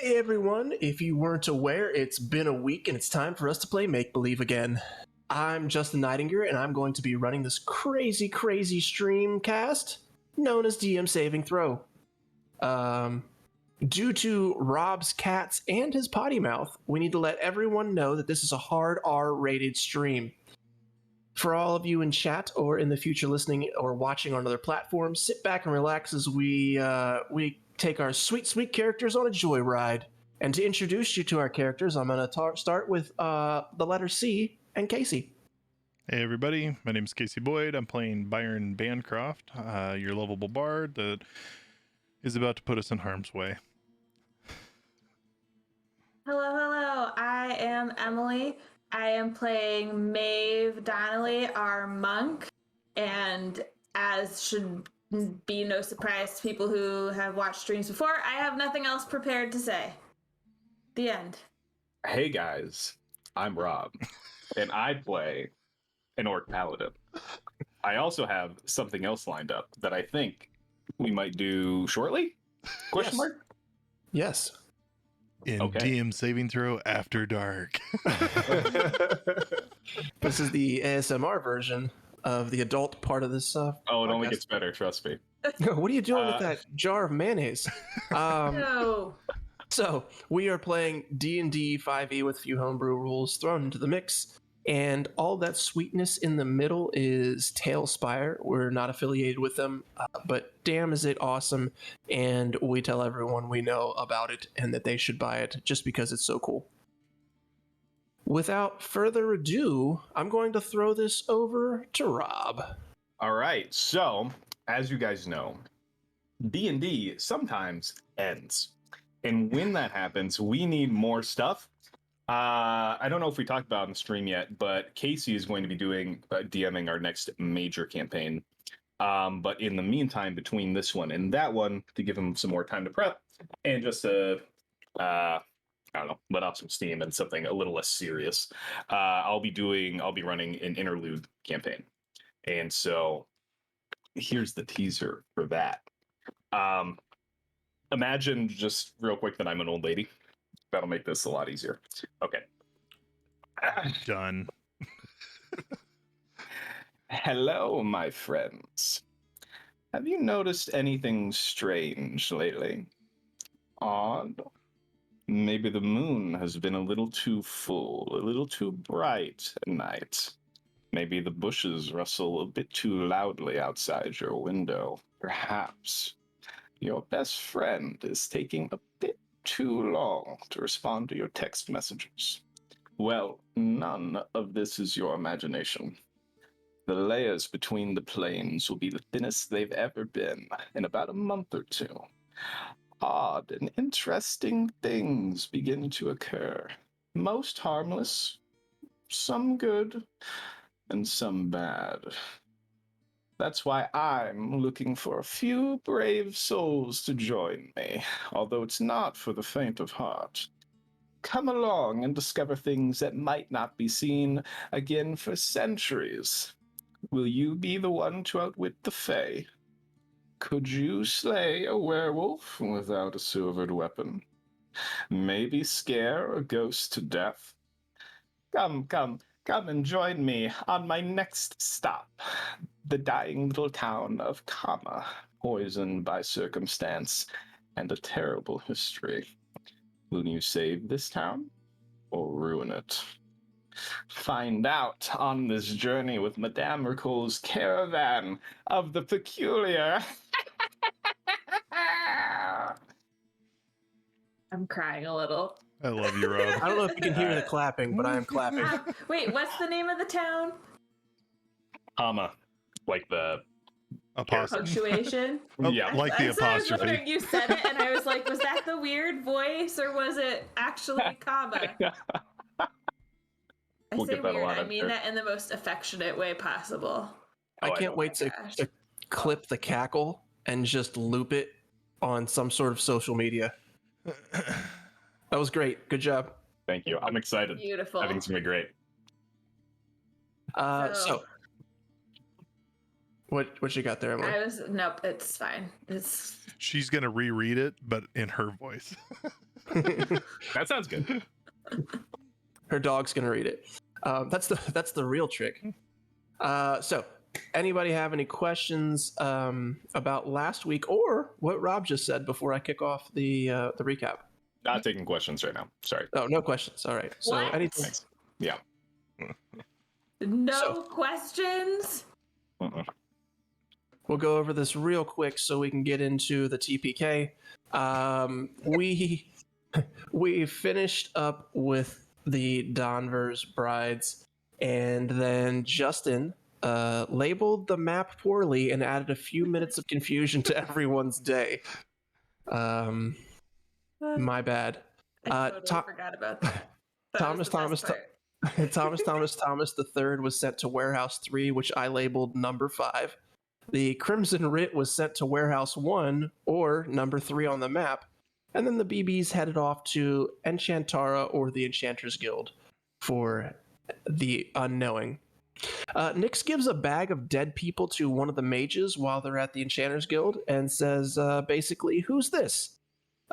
Hey everyone, if you weren't aware, it's been a week and it's time for us to play Make Believe again. I'm Justin Nightinger and I'm going to be running this crazy streamcast known as DMSAVINGTHROW. Due to Rob's cats and his potty mouth, we need to let everyone know that this is a hard R-rated stream. For all of you in chat or in the future listening or watching on other platforms, sit back and relax as we take our sweet characters on a joyride. And to introduce you to our characters, I'm going to start with the letter C and Casey. Hey everybody, my name is Casey Boyd. I'm playing Byron Bancroft, your lovable bard that is about to put us in harm's way. Hello, I am Emily. I am playing Maeve Donnelly, our monk, and as should be no surprise to people who have watched streams before, I have nothing else prepared to say. The end. Hey guys, I'm Rob, and I play an orc paladin. I also have something else lined up that I think we might do shortly? Question mark? Yes. In DMSAVINGTHROW After Dark. This is the ASMR version of the adult part of this. Oh, it podcast. only gets better, trust me. What are you doing with that jar of mayonnaise? No. So we are playing D&D 5e with a few homebrew rules thrown into the mix, and all that sweetness in the middle is Tailspire. We're not affiliated with them, but damn is it awesome, and we tell everyone we know about it and that they should buy it just because it's so cool. Without further ado, I'm going to throw this over to Rob. All right, so as you guys know, D&D sometimes ends. And when that happens, we need more stuff. I don't know if we talked about it in the stream yet, but Casey is going to be doing DMing our next major campaign. But in the meantime, between this one and that one, to give him some more time to prep and just to, I don't know, let off some steam and something a little less serious, I'll be running an interlude campaign. And so here's the teaser for that. Imagine just real quick that I'm an old lady. That'll make this a lot easier. Okay. Done. Hello, my friends. Have you noticed anything strange lately? Odd? Maybe the moon has been a little too full, a little too bright at night. Maybe the bushes rustle a bit too loudly outside your window. Perhaps your best friend is taking a bit too long to respond to your text messages. Well, none of this is your imagination. The layers between the planes will be the thinnest they've ever been in about a month or two. Odd and interesting things begin to occur. Most harmless, some good, and some bad. That's why I'm looking for a few brave souls to join me, although it's not for the faint of heart. Come along and discover things that might not be seen again for centuries. Will you be the one to outwit the Fae? Could you slay a werewolf without a silvered weapon? Maybe scare a ghost to death? Come and join me on my next stop, the dying little town of Kama, poisoned by circumstance and a terrible history. Will you save this town or ruin it? Find out on this journey with Madame Ricole's caravan of the peculiar. I'm crying a little. I love you, Rob. I don't know if you can hear the clapping, but I am clapping. Wait, what's the name of the town? Kama, like the Apostrophe. Punctuation? yeah, Like the I was apostrophe. wondering, you said it, and I was like, was that the weird voice, or was it actually comma? We'll I say get that a weird, lot, I I'm mean sure. that in the most affectionate way possible. I can't know. wait to clip the cackle and just loop it on some sort of social media. That was great. Good job. Thank you. I'm excited. Beautiful. I think it's gonna be great. So what you got there, Emily? Nope, it's fine. It's She's going to reread it, but in her voice. That sounds good. Her dog's gonna read it. That's the real trick. So, anybody have any questions about last week or what Rob just said before I kick off the recap? Not taking questions right now. Sorry. Oh, no questions. All right. So, What? anything. Thanks. Yeah. No questions? Uh-uh. We'll go over this real quick so we can get into the TPK. We finished up with the Danvers brides, and then Justin labeled the map poorly and added a few minutes of confusion to everyone's day. My bad. I totally forgot about that. That was Thomas the best part. Thomas the third was sent to Warehouse 3, which I labeled number 5. The Crimson Writ was sent to Warehouse 1, or number 3 on the map. And then the BBs headed off to Enchantara or the Enchanter's Guild for the unknowing. Nyx gives a bag of dead people to one of the mages while they're at the Enchanter's Guild and says, basically, who's this?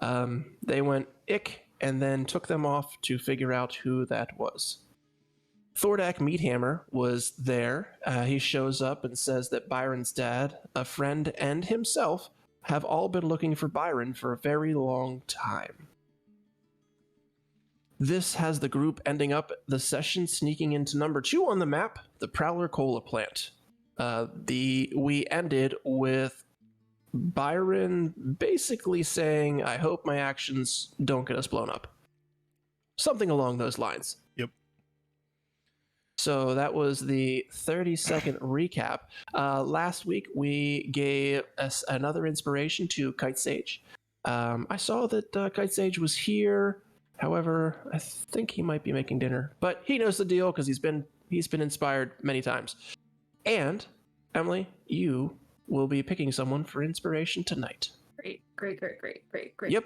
They went, ick, and then took them off to figure out who that was. Thordak Meathammer was there. He shows up and says that Byron's dad, a friend, and himself have all been looking for Byron for a very long time. This has the group ending up the session sneaking into number 2 on the map, the Prowler Cola Plant. We ended with Byron basically saying, I hope my actions don't get us blown up. Something along those lines. Yep. So that was the 30-second recap. Last week, we gave us another inspiration to Kite Sage. I saw that Kite Sage was here. However, I think he might be making dinner. But he knows the deal because he's been inspired many times. And, Emily, you will be picking someone for inspiration tonight. Great. Yep.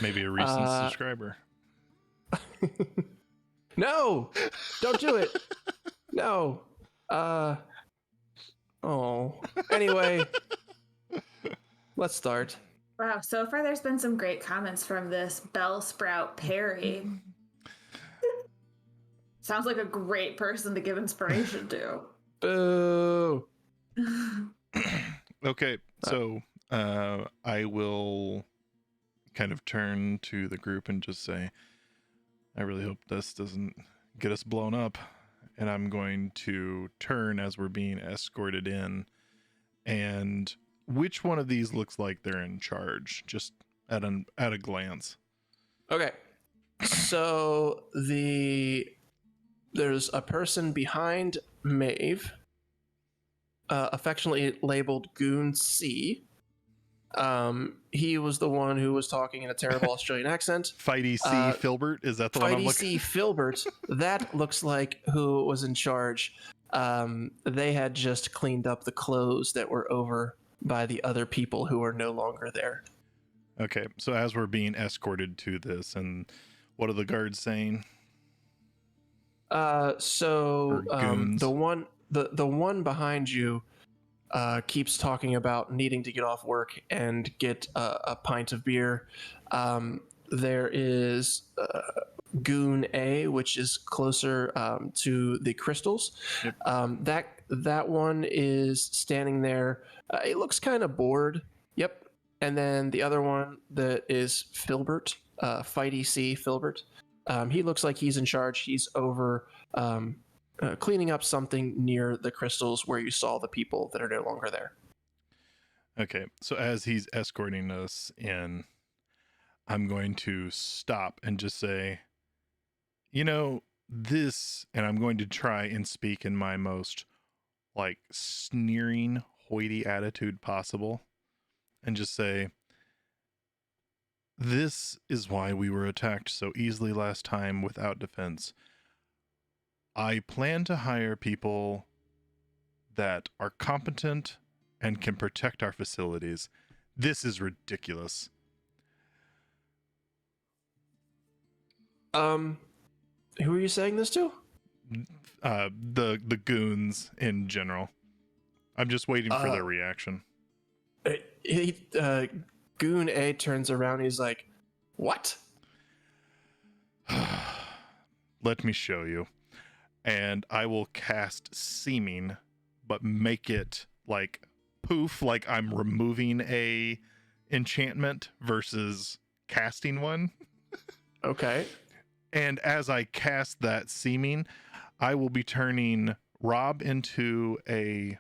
Maybe a recent subscriber. No! Don't do it! No. Anyway, let's start. Wow, so far there's been some great comments from this Bellsprout Perry. Sounds like a great person to give inspiration to. Boo! Okay, so I will kind of turn to the group and just say, I really hope this doesn't get us blown up. And I'm going to turn as we're being escorted in. And which one of these looks like they're in charge, just at a glance? Okay. So there's a person behind Maeve, affectionately labeled Goon C. He was the one who was talking in a terrible Australian accent. Fighty C. Filbert, is that the one I'm Fighty looking? C. Filbert, that looks like who was in charge. They had just cleaned up the clothes that were over by the other people who are no longer there. Okay, so as we're being escorted to this, and what are the guards saying? So goons. the one behind you keeps talking about needing to get off work and get a pint of beer. There is Goon A, which is closer to the crystals. Yep. That one is standing there. It looks kind of bored. Yep. And then the other one that is Filbert, Fighty C. Filbert. He looks like he's in charge. He's over cleaning up something near the crystals where you saw the people that are no longer there. Okay, so as he's escorting us in, I'm going to stop and just say, this, and I'm going to try and speak in my most, sneering, hoity attitude possible, and just say, this is why we were attacked so easily last time without defense. I plan to hire people that are competent and can protect our facilities. This is ridiculous. Who are you saying this to? The goons in general. I'm just waiting for their reaction. Goon A turns around. He's like, What? Let me show you. And I will cast Seeming, but make it like poof, like I'm removing a enchantment versus casting one. Okay. And as I cast that Seeming, I will be turning Rob into a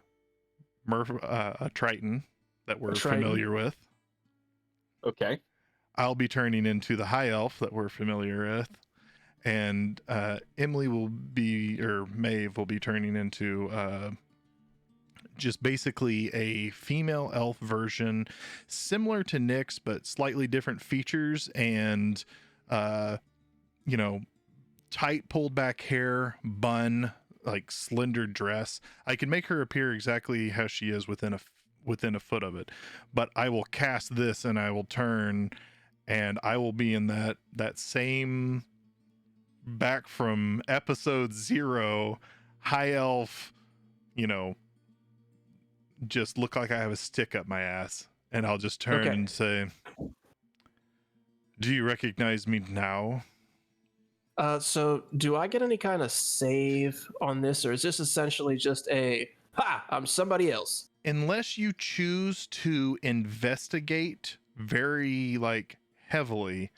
Triton that we're familiar with. Okay. I'll be turning into the High Elf that we're familiar with. And Emily will be, or Maeve will be turning into just basically a female elf version, similar to Nyx, but slightly different features and, you know, tight pulled back hair, bun, like slender dress. I can make her appear exactly how she is within a foot of it, but I will cast this and I will turn and I will be in that same back from episode 0 high elf, you know, just look like I have a stick up my ass, and I'll just turn and say, do you recognize me now? So do I get any kind of save on this, or is this essentially just a, ha, I'm somebody else? Unless you choose to investigate very like heavily,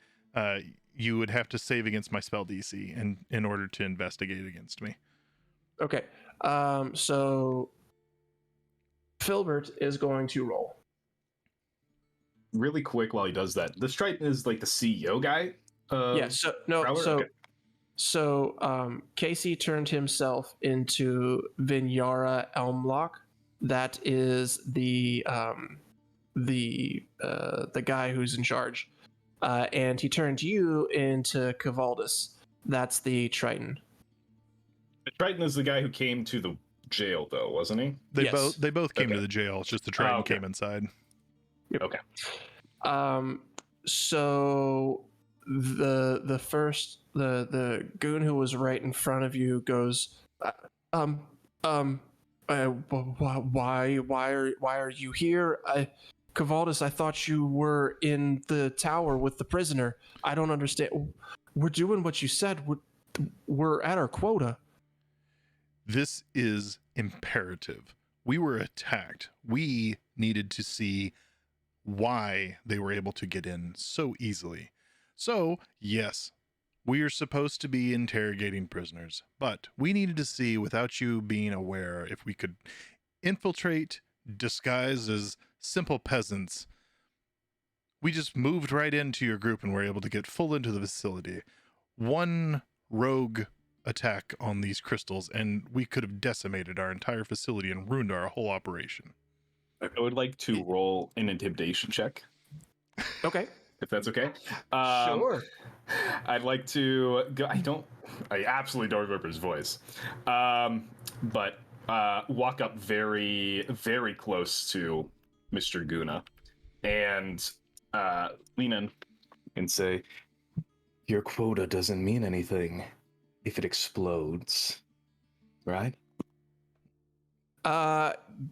you would have to save against my spell DC in order to investigate against me. Okay. So Filbert is going to roll. Really quick while he does that, this Triton is like the CEO guy. Yeah. So no. Prowler? So Okay. so Casey turned himself into Vinyara Elmlock. That is the guy who's in charge, and he turned you into Cavaldus. That's the Triton. The Triton is the guy who came to the jail, though, wasn't he? They Yes. both came Okay. to the jail. It's just the Triton okay. came inside. Yep. Okay. So the first the goon who was right in front of you goes, why are you here? Cavaldus, I thought you were in the tower with the prisoner. I don't understand. We're doing what you said. We're at our quota. This is imperative. We were attacked. We needed to see why they were able to get in so easily. So, yes, we are supposed to be interrogating prisoners, but we needed to see, without you being aware, if we could infiltrate, disguise as simple peasants. We just moved right into your group and were able to get full into the facility. One rogue attack on these crystals, and we could have decimated our entire facility and ruined our whole operation. I would like to roll an intimidation check, Okay. if that's okay. Sure. I'd like to go. I absolutely don't remember his voice. But walk up very, very close to Mr. Guna and lean in and say, your quota doesn't mean anything if it explodes, right?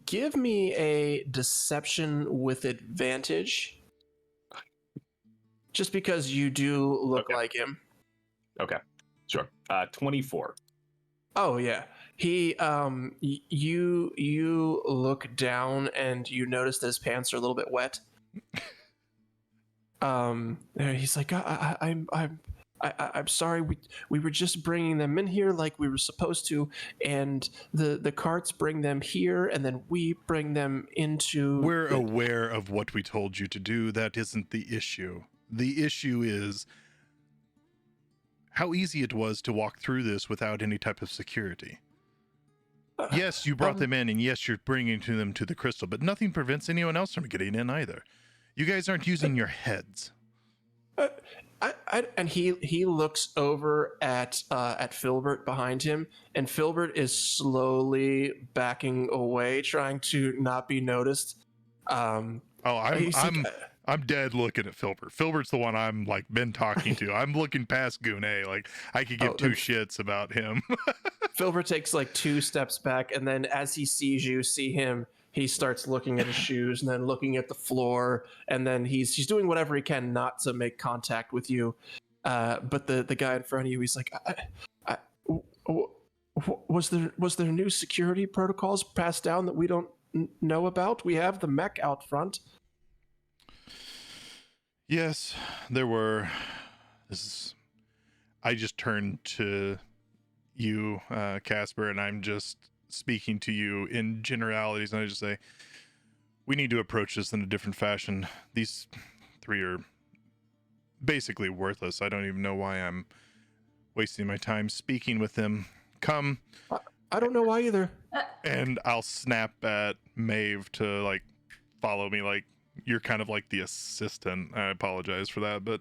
Give me a deception with advantage. Just because you do look Okay. like him. Okay, sure. 24. Oh yeah. He you look down and you notice that his pants are a little bit wet. He's like, I'm sorry. We were just bringing them in here like we were supposed to, and the carts bring them here, and then we bring them into. We're aware of what we told you to do. That isn't the issue. The issue is how easy it was to walk through this without any type of security. Yes, you brought them in, and yes, you're bringing them to the crystal, but nothing prevents anyone else from getting in either. You guys aren't using your heads. And he looks over at Filbert behind him, and Filbert is slowly backing away, trying to not be noticed. I'm dead looking at Filbert. Filbert's the one I'm like been talking to. I'm looking past Gune. Like I could give two shits about him. Filbert takes like 2 steps back, and then as he sees you, see him, he starts looking at his shoes and then looking at the floor, and then he's doing whatever he can not to make contact with you. But the guy in front of you, he's like, was there new security protocols passed down that we don't know about? We have the mech out front. Yes, there were. I just turned to you, Casper, and I'm just speaking to you in generalities, and I just say, we need to approach this in a different fashion. These three are basically worthless. I don't even know why I'm wasting my time speaking with them. Come. I don't know why either. And I'll snap at Maeve to, like, follow me. Like, you're kind of like the assistant. I apologize for that, but...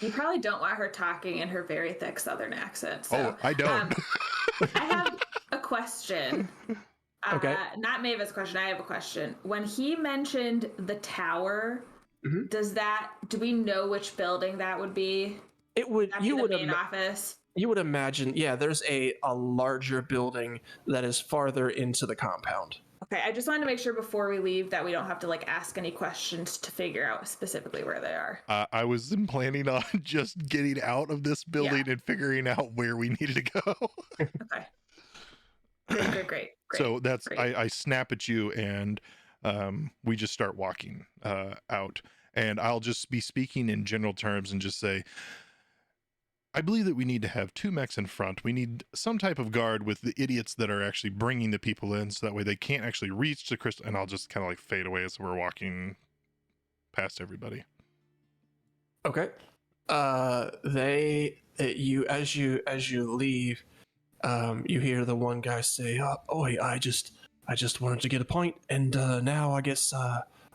You probably don't want her talking in her very thick Southern accent. So, I don't. I have a question. Okay. Not Maeve's question. I have a question. When he mentioned the tower, do we know which building that would be? It would. That'd be the main office. You would imagine, yeah, there's a larger building that is farther into the compound. Okay, I just wanted to make sure before we leave that we don't have to like ask any questions to figure out specifically where they are. I was planning on just getting out of this building and figuring out where we needed to go. Okay. Great. So that's, I snap at you and we just start walking out. And I'll just be speaking in general terms and just say, I believe that we need to have 2 mechs in front. We need some type of guard with the idiots that are actually bringing the people in, so that way they can't actually reach the crystal. And I'll just kind of like fade away as we're walking past everybody. Okay. As you leave, you hear the one guy say, "Oi, I just wanted to get a point, and now I guess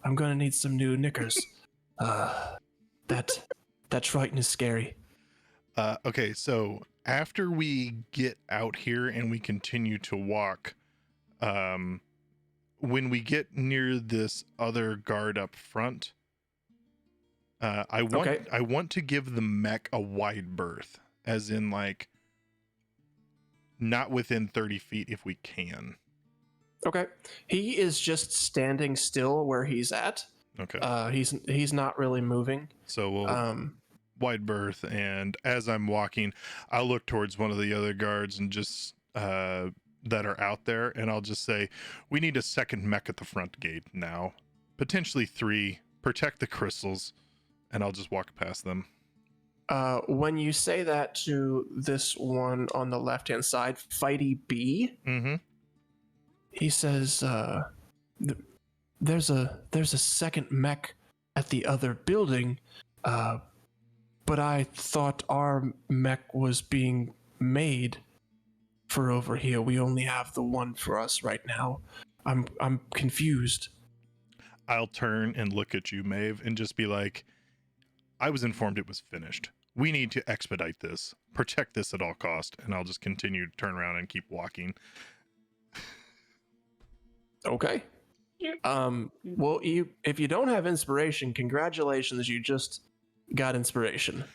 I'm gonna need some new knickers." That Triton is scary. Okay, so after we get out here and we continue to walk, when we get near this other guard up front, I want to give the mech a wide berth, as in like not within 30 feet if we can. Okay. He is just standing still where he's at. Okay. He's not really moving. So we'll wide berth, and as I'm walking, I'll look towards one of the other guards and just that are out there, and I'll just say, we need a second mech at the front gate now, potentially 3. Protect the crystals, and I'll just walk past them. When you say that to this one on the left hand side, Fighty B, he says, "There's a second mech at the other building, but I thought our mech was being made for over here. We only have the one for us right now. I'm confused." I'll turn and look at you, Maeve, and just be like, I was informed it was finished. We need to expedite this. Protect this at all cost. And I'll just continue to turn around and keep walking. Okay. Well, if you don't have inspiration, congratulations, you just got inspiration.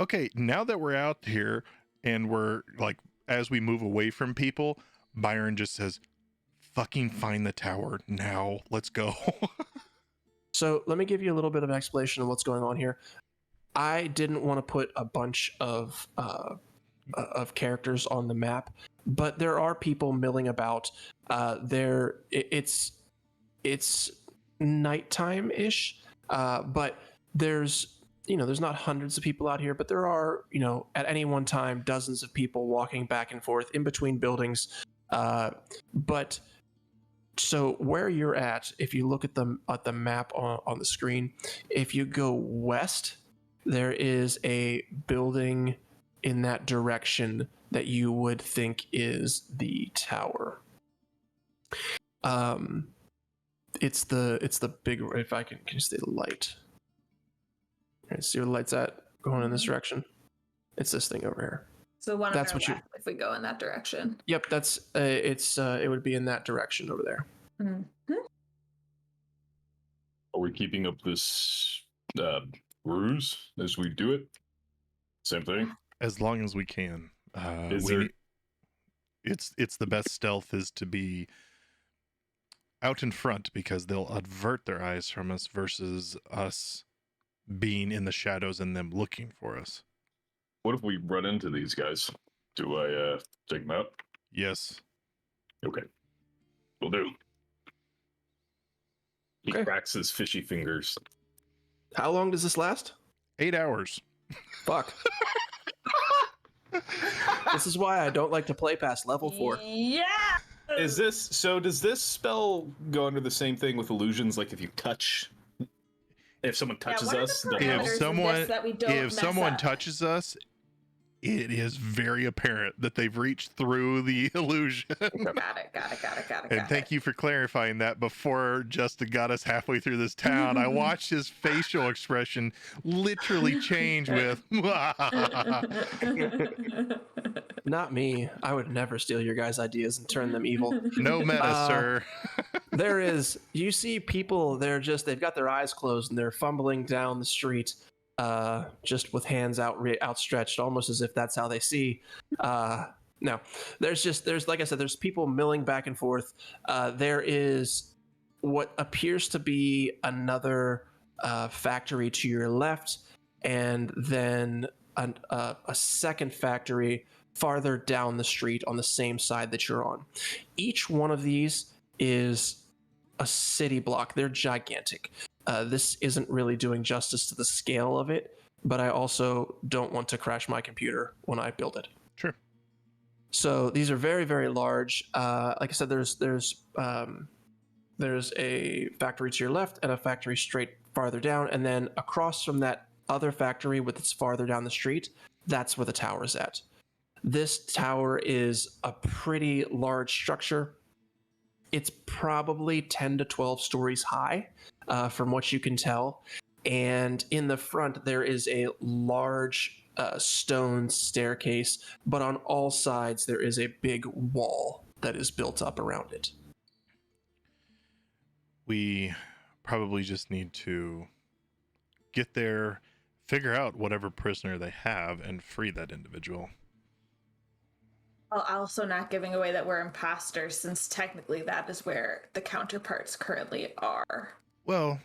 Okay, now that we're out here and we're like, as we move away from people, Byron just says, fucking find the tower now. Let's go. So let me give you a little bit of an explanation of what's going on here. I didn't want to put a bunch of characters on the map, but there are people milling about. It's nighttime-ish, but there's not hundreds of people out here, but there are, at any one time, dozens of people walking back and forth in between buildings. But so where you're at, if you look at the map on the screen, if you go west, there is a building in that direction that you would think is the tower. It's the big, if I can you see the light? Right, see where the light's at going in this direction? It's this thing over here. So one That's on what our left if we go in that direction. Yep, that's it would be in that direction over there. Mm-hmm. Are we keeping up this ruse as we do it? Same thing. As long as we can. It's the best stealth is to be out in front because they'll avert their eyes from us versus us being in the shadows and them looking for us. What if we run into these guys? Do I take them out? Yes. Okay. Will do. He Okay. cracks his fishy fingers. How long does this last? 8 hours. Fuck. This is why I don't like to play past level 4. Yeah. Does this spell go under the same thing with illusions? Like if you touch, if someone touches what are the us, parameters they'll- of this that we don't if mess someone up? touches us, it is very apparent that they've reached through the illusion. Got it. And thank you for clarifying that. Before Justin got us halfway through this town, I watched his facial expression literally change with Not me. I would never steal your guys' ideas and turn them evil. no meta, sir. You see people, they've got their eyes closed and they're fumbling down the street, just with hands outstretched, almost as if that's how they see. No, there's like I said, there's people milling back and forth. There is what appears to be another factory to your left, and then a second factory farther down the street on the same side that you're on. Each one of these is a city block. They're gigantic. This isn't really doing justice to the scale of it, but I also don't want to crash my computer when I build it. Sure. So these are very, very large. Like I said, there's a factory to your left and a factory straight farther down, and then across from that other factory, with its farther down the street, that's where the tower is at. This tower is a pretty large structure. It's probably 10 to 12 stories high, from what you can tell. And in the front, there is a large stone staircase, but on all sides, there is a big wall that is built up around it. We probably just need to get there, figure out whatever prisoner they have, and free that individual. While also not giving away that we're imposters, since technically that is where the counterparts currently are. Well,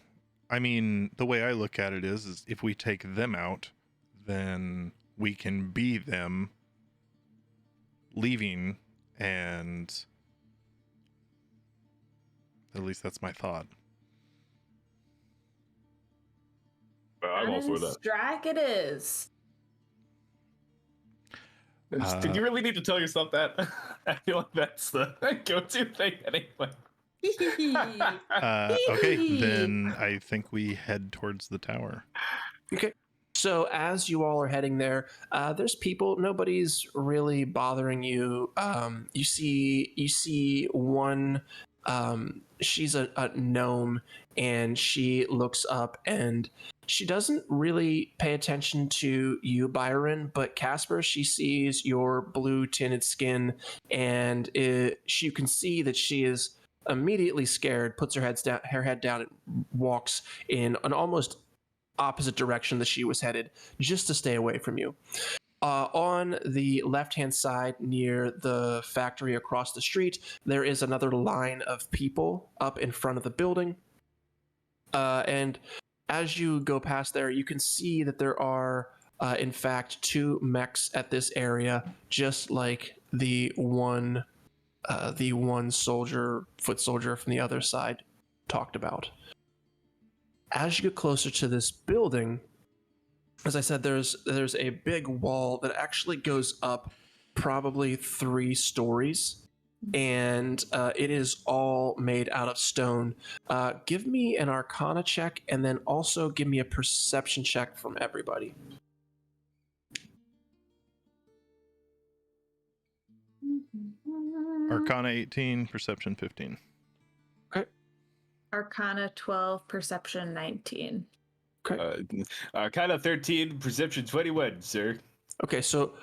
I mean, the way I look at it is if we take them out, then we can be them leaving, and at least that's my thought. I'm all for that. Strike it is. Did you really need to tell yourself that? I feel like that's the go-to thing anyway. Okay, then I think we head towards the tower. Okay. So as you all are heading there, there's people. Nobody's really bothering you. You see one. She's a gnome, and she looks up, and she doesn't really pay attention to you, Byron. But Casper, she sees your blue tinted skin, and you can see that she is immediately scared. Puts her head down, and walks in an almost opposite direction that she was headed, just to stay away from you. On the left-hand side, near the factory across the street, there is another line of people up in front of the building. And as you go past there, you can see that there are, in fact, 2 mechs at this area, just like the one foot soldier from the other side talked about. As you get closer to this building, as I said, there's a big wall that actually goes up probably 3 stories, and it is all made out of stone. Give me an Arcana check, and then also give me a Perception check from everybody. Arcana 18, Perception 15. Arcana 12, Perception 19. Arcana 13, Perception 21, sir. Okay, so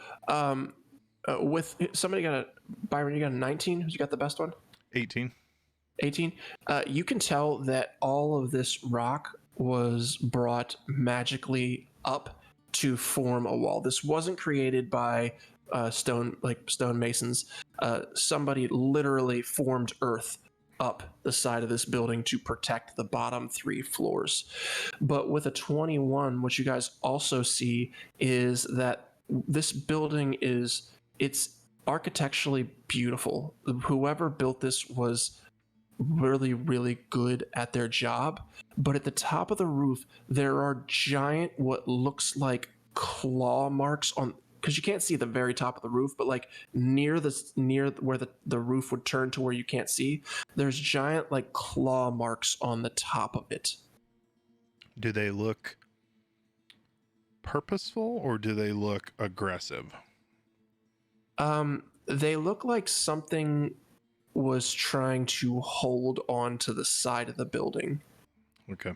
with somebody Byron, you got a 19? Who's got the best one? 18. 18. You can tell that all of this rock was brought magically up to form a wall. This wasn't created by stone masons. Somebody literally formed earth up the side of this building to protect the bottom 3 floors. But with a 21, what you guys also see is that this building it's architecturally beautiful. Whoever built this was really, really good at their job. But at the top of the roof, there are giant, what looks like claw marks on, because you can't see the very top of the roof, but like near where the roof would turn to where you can't see, there's giant like claw marks on the top of it. Do they look purposeful or do they look aggressive? They look like something was trying to hold on to the side of the building. Okay.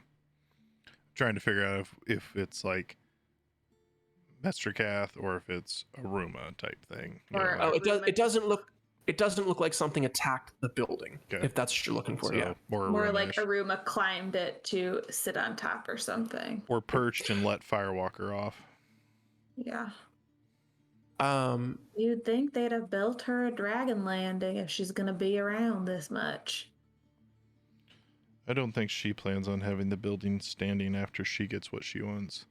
Trying to figure out if it's like Mestrikath or if it's Aruma type thing. Or- Oh, it doesn't look like something attacked the building. Okay. If that's what you're looking for, So, yeah. More like Aruma-ish. Aruma climbed it to sit on top or something. Or perched and let Firewalker off. Yeah. Um, You'd think they'd have built her a dragon landing if she's gonna be around this much. I don't think she plans on having the building standing after she gets what she wants.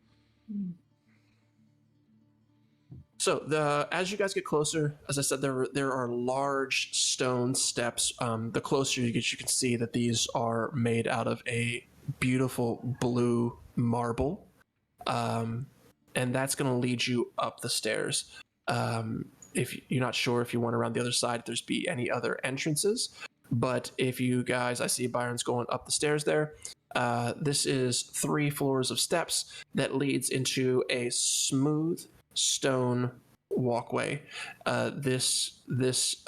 So as you guys get closer, as I said, there are large stone steps. The closer you get, you can see that these are made out of a beautiful blue marble, and that's going to lead you up the stairs. If you're not sure if you want around the other side, if there's be any other entrances, but if you guys, I see Byron's going up the stairs there. This is 3 floors of steps that leads into a smooth stone walkway. This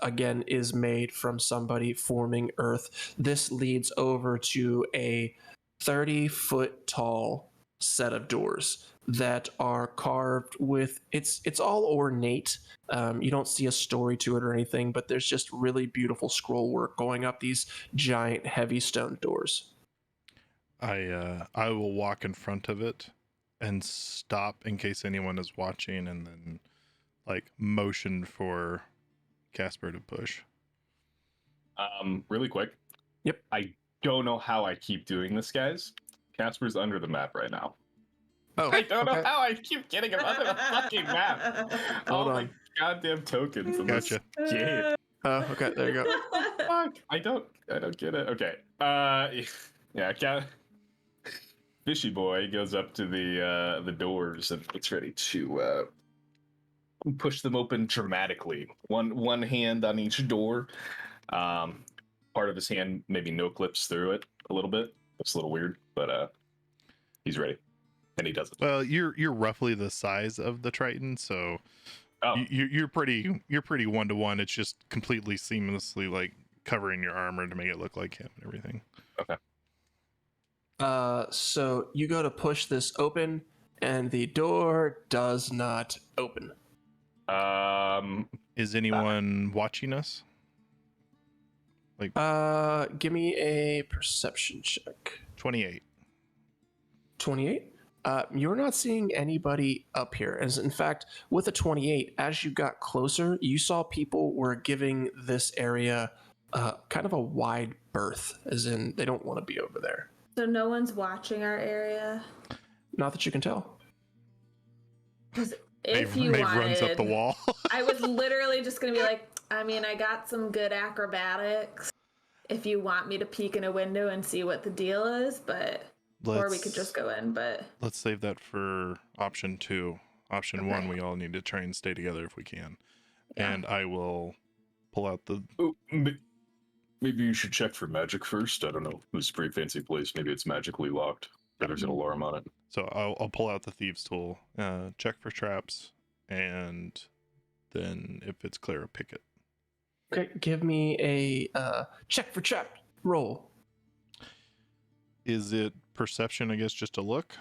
again is made from somebody forming earth. This leads over to a 30-foot tall set of doors that are carved with it's all ornate. You don't see a story to it or anything, but there's just really beautiful scroll work going up these giant heavy stone doors. I will walk in front of it and stop in case anyone is watching, and then like motion for Casper to push. Really quick. Yep. I don't know how I keep doing this, guys. Casper's under the map right now. Oh, I don't know okay. how I keep getting him under the fucking map. Hold All on. my goddamn tokens in Gotcha. this game. Oh, okay, there you go. Fuck. I don't get it. Okay. Yeah, Fishy boy goes up to the doors and gets ready to push them open dramatically. One hand on each door. Part of his hand maybe no clips through it a little bit. It's a little weird, but he's ready. And he does it. Well, you're roughly the size of the Triton, so Oh, you're pretty 1-to-1. It's just completely seamlessly like covering your armor to make it look like him and everything. okay. So you go to push this open, and the door does not open. Is anyone watching us? Give me a perception check. 28. 28. You're not seeing anybody up here. As in fact, with a 28, as you got closer, you saw people were giving this area kind of a wide berth, as in they don't want to be over there. So no one's watching our area? Not that you can tell. Because if you Maeve wanted, runs up the wall. I was literally just going to be like, I mean, I got some good acrobatics if you want me to peek in a window and see what the deal is, but... or we could just go in, but... Let's save that for option 2. Option Okay. 1, we all need to try and stay together if we can. Yeah. And I will pull out the... Oh, maybe you should check for magic first. I don't know. This is a pretty fancy place. Maybe it's magically locked. Or there's an alarm on it. So I'll pull out the thieves tool, check for traps, and then if it's clear, I'll pick it. Okay, give me a check for trap roll. Is it perception, I guess, just to look?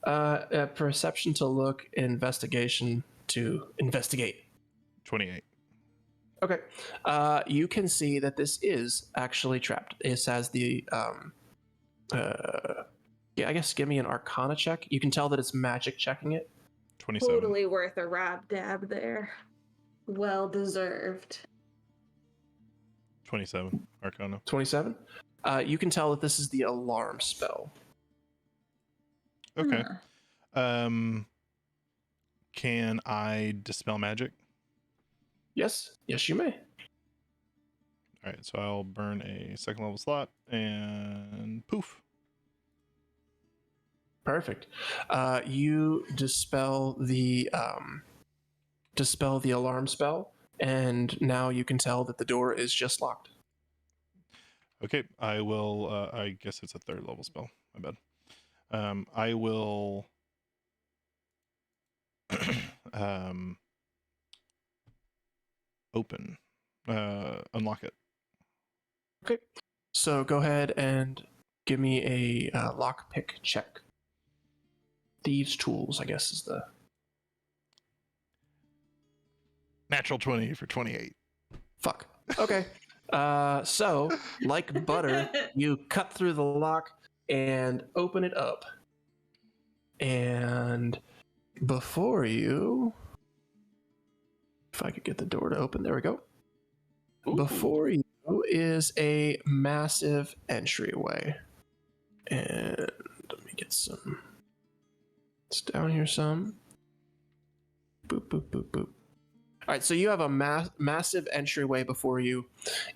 Perception to look, investigation to investigate. 28. Okay. You can see that this is actually trapped. It has the yeah, I guess give me an Arcana check. You can tell that it's magic checking it. 27. Totally worth a Rob dab there. Well deserved. 27 Arcana. 27. You can tell that this is the alarm spell. Okay. Can I dispel magic? Yes, you may. All right, so I'll burn a second level slot and poof. Perfect. You dispel the alarm spell, and now you can tell that the door is just locked. Okay, I will. I guess it's a third level spell. My bad. I will open, unlock it. Okay. So go ahead and give me a lockpick check. Thieves' tools, I guess, is the Natural 20 for 28. fuck. Okay. So like butter, you cut through the lock and open it up. And before you, if I could get the door to open, there we go. Ooh. Before you is a massive entryway. And let me get some. It's down here some. Boop, boop, boop, boop. All right, so you have a massive entryway before you,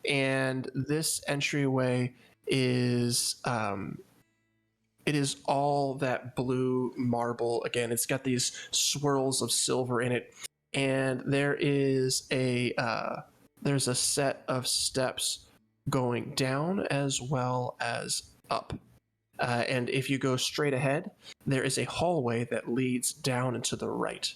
and this entryway is it is all that blue marble. Again, it's got these swirls of silver in it, and there's a set of steps going down as well as up. And if you go straight ahead, there is a hallway that leads down and to the right.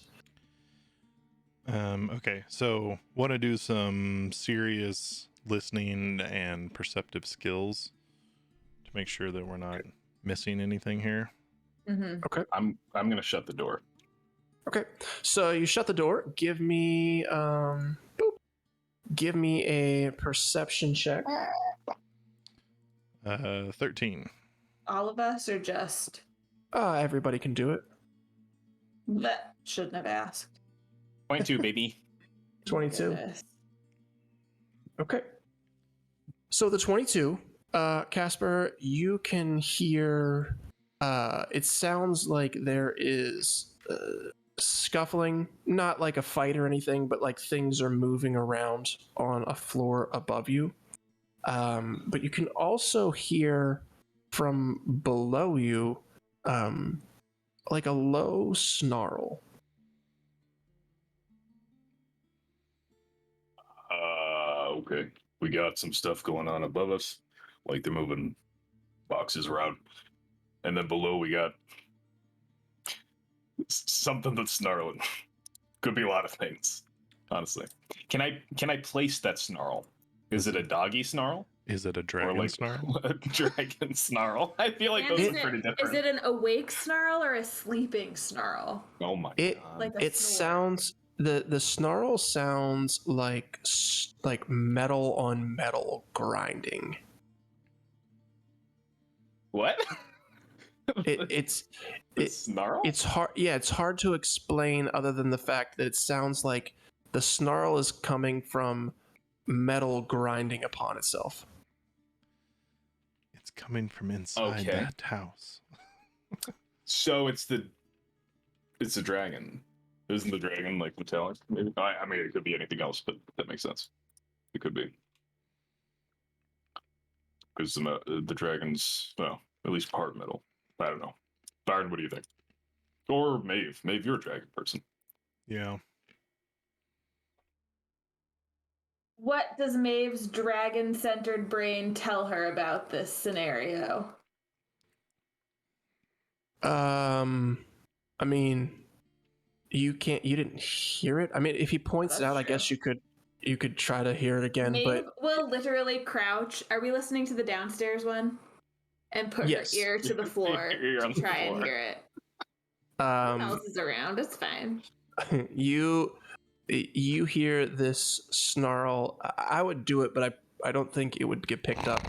Okay, so want to do some serious listening and perceptive skills to make sure that we're not missing anything here. Mm-hmm. Okay. I'm gonna shut the door. Okay. So you shut the door. Give me Give me a perception check. 13. All of us, or just Everybody can do it. that? Shouldn't have asked. 22, baby. 22. Goodness. Okay. So the 22, Casper, you can hear. It sounds like there is scuffling, not like a fight or anything, but like things are moving around on a floor above you. But you can also hear from below you, like a low snarl. Okay. We got some stuff going on above us, like they're moving boxes around, and then below we got something that's snarling. Could be a lot of things, honestly. Can I place that snarl? Is it a doggy snarl? Is it a dragon or like snarl? a dragon snarl? I feel like And those is are pretty it, different. is it an awake snarl or a sleeping snarl? Oh my It- god! Like a It snore. sounds the snarl sounds like metal on metal grinding. What? It's snarl. it's hard. Yeah, it's hard to explain other than the fact that it sounds like the snarl is coming from metal grinding upon itself. It's coming from inside Okay. that house. So it's a dragon. Isn't the dragon like metallic? Maybe. I mean, it could be anything else, but that makes sense. It could be because the dragon's, well, at least part metal. I don't know. Byron, what do you think? Or Maeve? Maeve, you're a dragon person. Yeah. What does Maeve's dragon-centered brain tell her about this scenario? I mean, you didn't hear it. I mean, if he points it That's out, I true. guess you could try to hear it again. Maeve But will literally crouch. Are we listening to the downstairs one? And put Yes. her ear to the floor Ear on to the try and floor. hear it. No one um, else is around. It's fine. you hear this snarl. I would do it, but I don't think it would get picked up.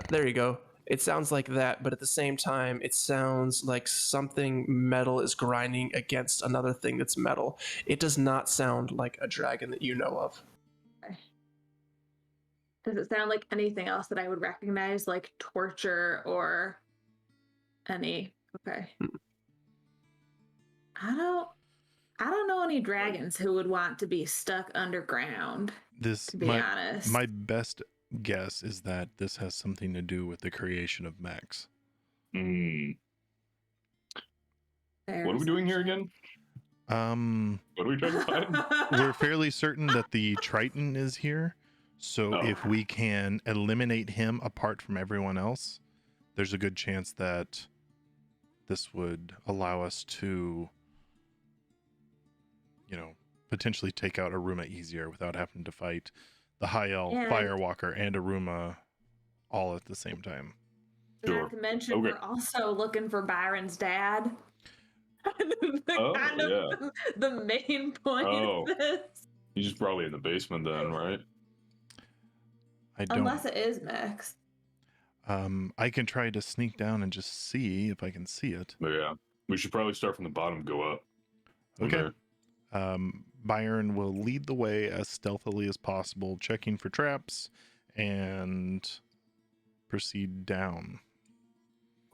There you go. It sounds like that, but at the same time, it sounds like something metal is grinding against another thing that's metal. It does not sound like a dragon that you know of. Does it sound like anything else that I would recognize, like torture or any? Okay. I don't know any dragons who would want to be stuck underground, to be honest. My best guess is that this has something to do with the creation of mechs. What are we doing here again? What are we trying to find? We're fairly certain that the Triton is here. So if we can eliminate him apart from everyone else, there's a good chance that this would allow us to, potentially take out Aruma easier without having to fight the High Elf, Firewalker, and Aruma all at the same time. Not to mention, we're also looking for Byron's dad. The main point of this. He's probably in the basement then, right? Unless it is Mix. I can try to sneak down and just see if I can see it. Yeah, we should probably start from the bottom, go up. Okay. Byron will lead the way as stealthily as possible, checking for traps, and proceed down.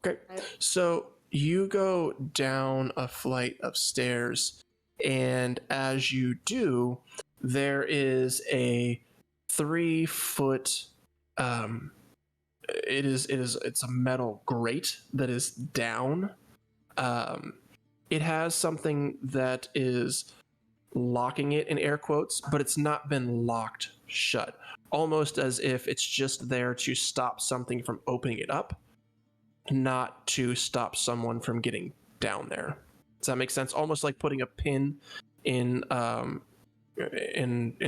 Okay, so you go down a flight of stairs, and as you do, there is a 3-foot it's a metal grate that is down. It has something that is locking it in air quotes, but it's not been locked shut, almost as if it's just there to stop something from opening it up, not to stop someone from getting down there. Does that make sense? Almost like putting a pin in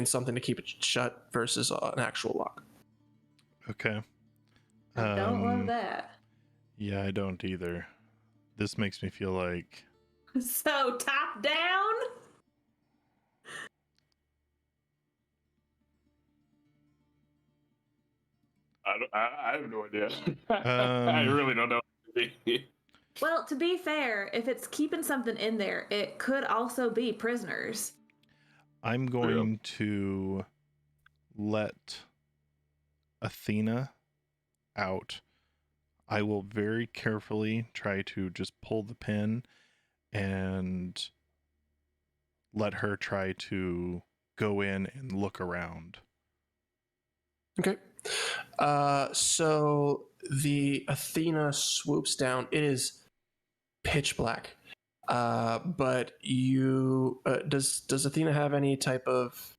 something to keep it shut versus an actual lock. Okay. I don't love that. Yeah, I don't either. This makes me feel like... So, top down? I have no idea. I really don't know. Well, to be fair, if it's keeping something in there, it could also be prisoners. I'm going to let Athena out. I will very carefully try to just pull the pin and let her try to go in and look around. Okay. So the Athena swoops down. It is pitch black. But you does Athena have any type of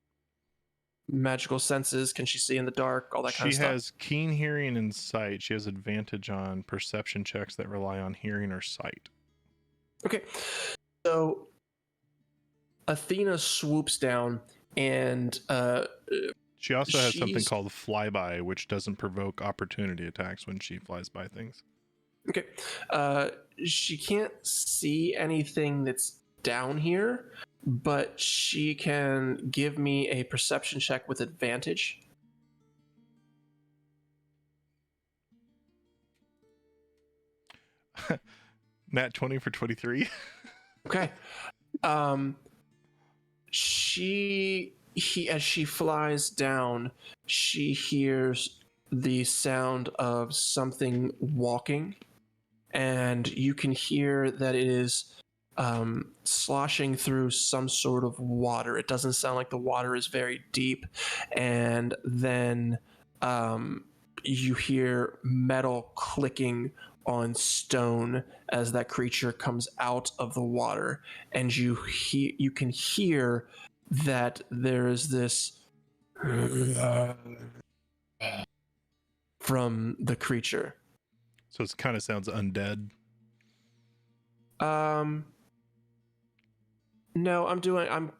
magical senses? Can she see in the dark? All that kind of stuff. She has keen hearing and sight. She has advantage on perception checks that rely on hearing or sight. Okay. So Athena swoops down and she also has something called flyby, which doesn't provoke opportunity attacks when she flies by things. Okay. She can't see anything that's down here, but she can give me a perception check with advantage. Nat 20 for 23. Okay. As she flies down, she hears the sound of something walking, and you can hear that it is sloshing through some sort of water. It doesn't sound like the water is very deep, and then you hear metal clicking on stone as that creature comes out of the water, and you can hear that there is this from the creature. So it kind of sounds undead. No, I'm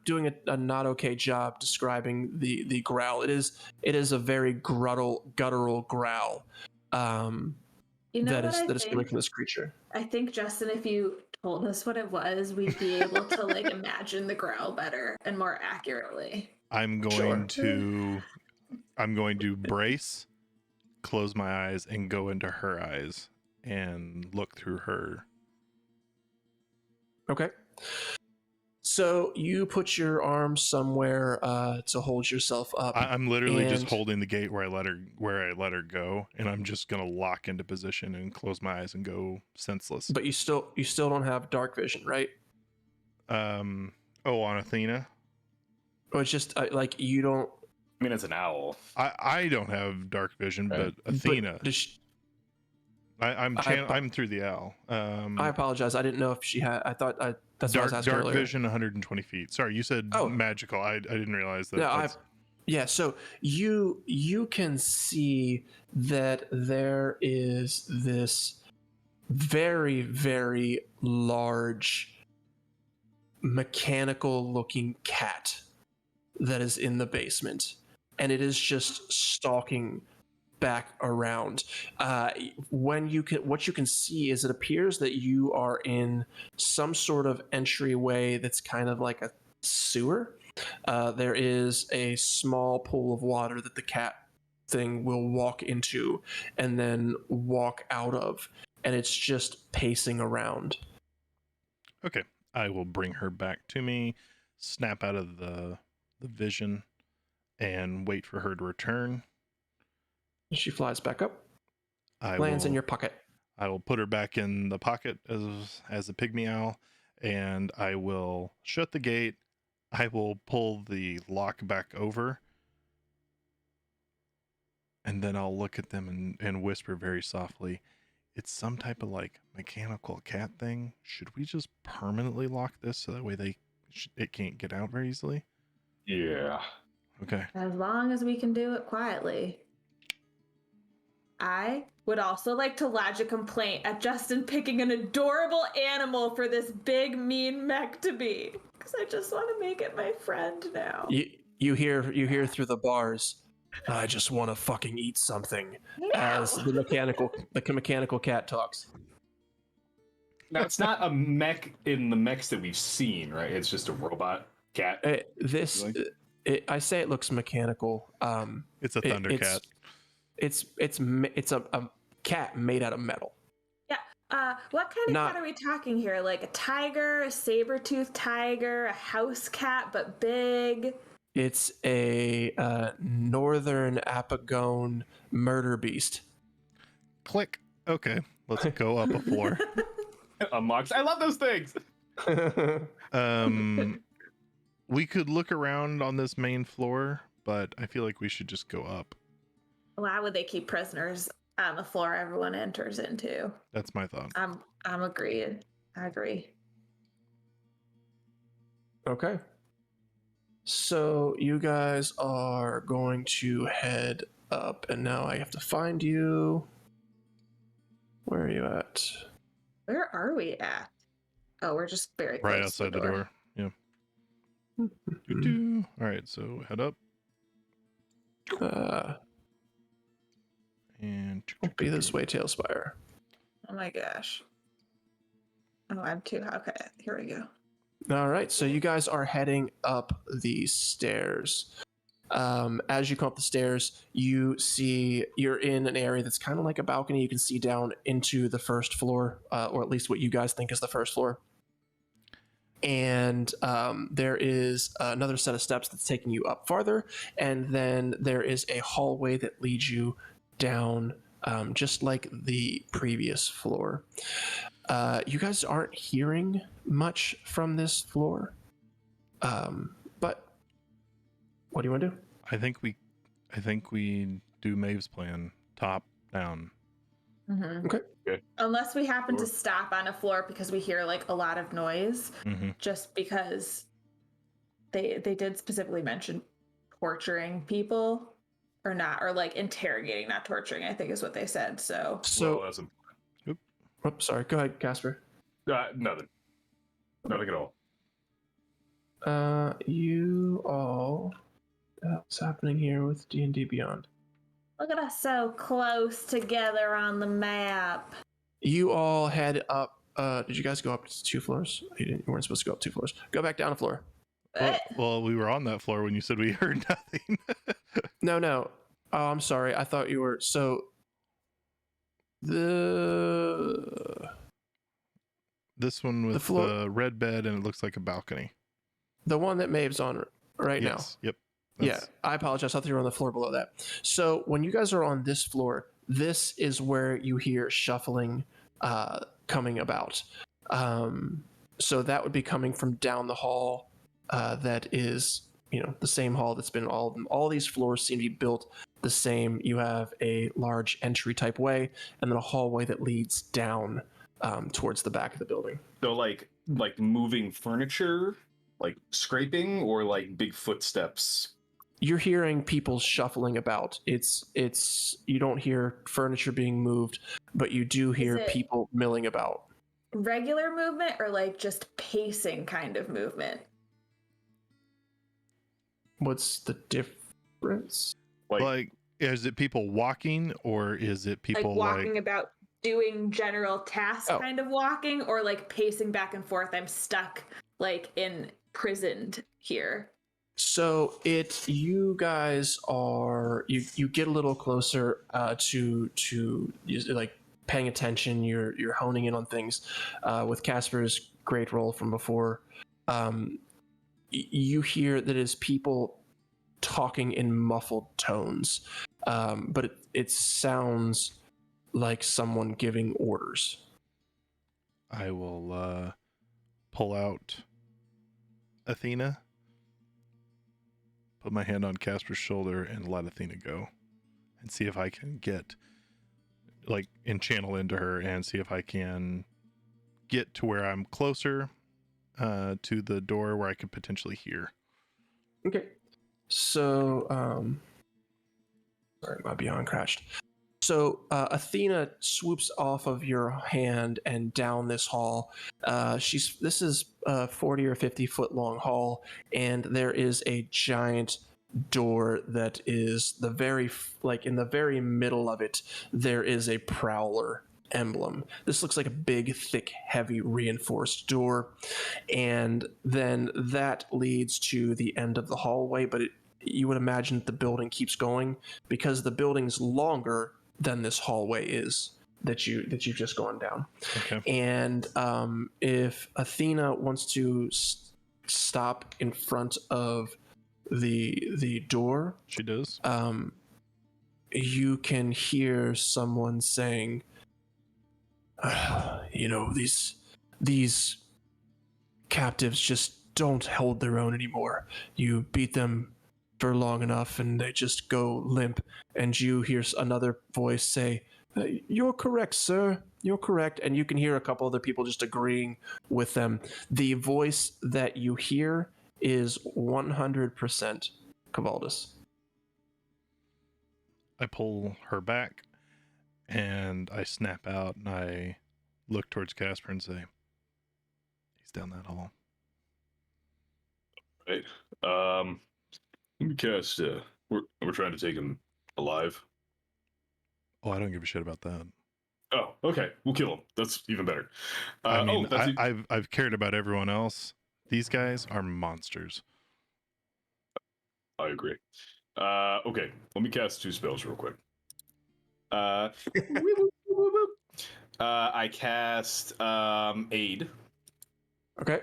doing a not okay job describing the growl. It is a very guttural growl. That is coming from this creature. I think, Justin, if you told us what it was, we'd be able to like imagine the growl better and more accurately. I'm going to brace, close my eyes, and go into her eyes and look through her. Okay. So you put your arm somewhere to hold yourself up. I'm literally just and- holding the gate where I let her go, and I'm just gonna lock into position and close my eyes and go senseless. But you still don't have dark vision, right? On Athena, Or it's just like you don't. I mean, it's an owl. I don't have dark vision, Right. but Athena, But does she- I'm through the owl. I apologize. I didn't know if she had. I thought that's what I was asking dark earlier. vision 120 feet. Sorry, you said magical. I didn't realize that. No, yeah. So you can see that there is this very, very large mechanical looking cat that is in the basement, and it is just stalking back around. What you can see is it appears that you are in some sort of entryway that's kind of like a sewer. There is a small pool of water that the cat thing will walk into and then walk out of, and it's just pacing around. Okay, I will bring her back to me, snap out of the vision, and wait for her to return. She flies back up, I lands will, in your pocket. I will put her back in the pocket as a pygmy owl, and I will shut the gate. I will pull the lock back over, and then I'll look at them and whisper very softly, "It's some type of like mechanical cat thing. Should we just permanently lock this so that way it can't get out very easily?" Yeah. Okay. As long as we can do it quietly. I would also like to lodge a complaint at Justin picking an adorable animal for this big mean mech to be, because I just want to make it my friend now. You hear through the bars, "I just want to fucking eat something," as the mechanical cat talks. Now, it's not a mech in the mechs that we've seen, right? It's just a robot cat. I say it looks mechanical. It's a Thundercat. It's a cat made out of metal. Yeah. What kind of cat are we talking here? Like a tiger, a saber-toothed tiger, a house cat, but big? It's a northern Apagone murder beast. Click. Okay, let's go up a floor. Unlocks. I love those things. We could look around on this main floor, but I feel like we should just go up. Why would they keep prisoners on the floor everyone enters into? That's my thought. I'm agreed. I agree. Okay. So you guys are going to head up, and now I have to find you. Where are you at? Where are we at? Oh, we're just very close Right outside the door. Yeah. All right, so head up. And Be this way, Tailspire. Oh my gosh. Oh, I'm too. Okay, here we go. All right, so you guys are heading up these stairs. As you come up the stairs, you see you're in an area that's kind of like a balcony. You can see down into the first floor, or at least what you guys think is the first floor. And there is another set of steps that's taking you up farther, and then there is a hallway that leads you down, just like the previous floor. You guys aren't hearing much from this floor, but what do you want to do? I think we do Maeve's plan, top down. Mm-hmm. Okay. Good. Unless we happen to stop on a floor because we hear like a lot of noise, Mm-hmm. just because they did specifically mention torturing people, or not, or like interrogating, not torturing, I think is what they said. So So, Well, that's oops, sorry. Go ahead, Casper. nothing. Nothing at all. You all. What's happening here with D&D Beyond? look at us so close together on the map. You all head up. Did you guys go up 2 floors? You weren't supposed to go up 2 floors. Go back down a floor. Well, we were on that floor when you said we heard nothing. No. Oh, I'm sorry. I thought you were. So This one with The floor- the red bed and it looks like a balcony. The one that Maeve's on right now. Yes. Yep. Yeah, I apologize. I thought you were on the floor below that. So when you guys are on this floor, this is where you hear shuffling coming about. So that would be coming from down the hall. That is, the same hall that's been all of them. All these floors seem to be built the same. You have a large entry type way, and then a hallway that leads down towards the back of the building. So like moving furniture, like scraping, or like big footsteps. You're hearing people shuffling about. It's you don't hear furniture being moved, but you do hear people milling about. Regular movement or like just pacing kind of movement? What's the difference? Like is it people walking, or is it people like walking about doing general tasks kind of walking, or like pacing back and forth? I'm stuck like imprisoned here. So you guys are you get a little closer to like paying attention. You're honing in on things with Casper's great role from before. You hear that it's people talking in muffled tones, but it sounds like someone giving orders. I will pull out Athena, put my hand on Casper's shoulder, and let Athena go, and see if I can get and channel into her, and see if I can get to where I'm closer to the door where I could potentially hear. Okay. So, sorry, my Beyond crashed. So Athena swoops off of your hand and down this hall. This is a 40 or 50 foot long hall, and there is a giant door that is in the very middle of it. There is a prowler emblem. This looks like a big, thick, heavy, reinforced door, and then that leads to the end of the hallway. But you would imagine that the building keeps going because the building's longer than this hallway is that you've just gone down. Okay. And if Athena wants to stop in front of the door, she does. You can hear someone saying, these captives just don't hold their own anymore. You beat them for long enough and they just go limp. And you hear another voice say, "You're correct, sir. You're correct." And you can hear a couple other people just agreeing with them. The voice that you hear is 100% Cavaldus. I pull her back, and I snap out, and I look towards Casper and say, "He's down that hall." Right. Let me cast. We're trying to take him alive. Oh, I don't give a shit about that. Oh, okay. We'll kill him. That's even better. I mean, I've cared about everyone else. These guys are monsters. I agree. Okay. Let me cast 2 spells real quick. I cast Aid. Okay.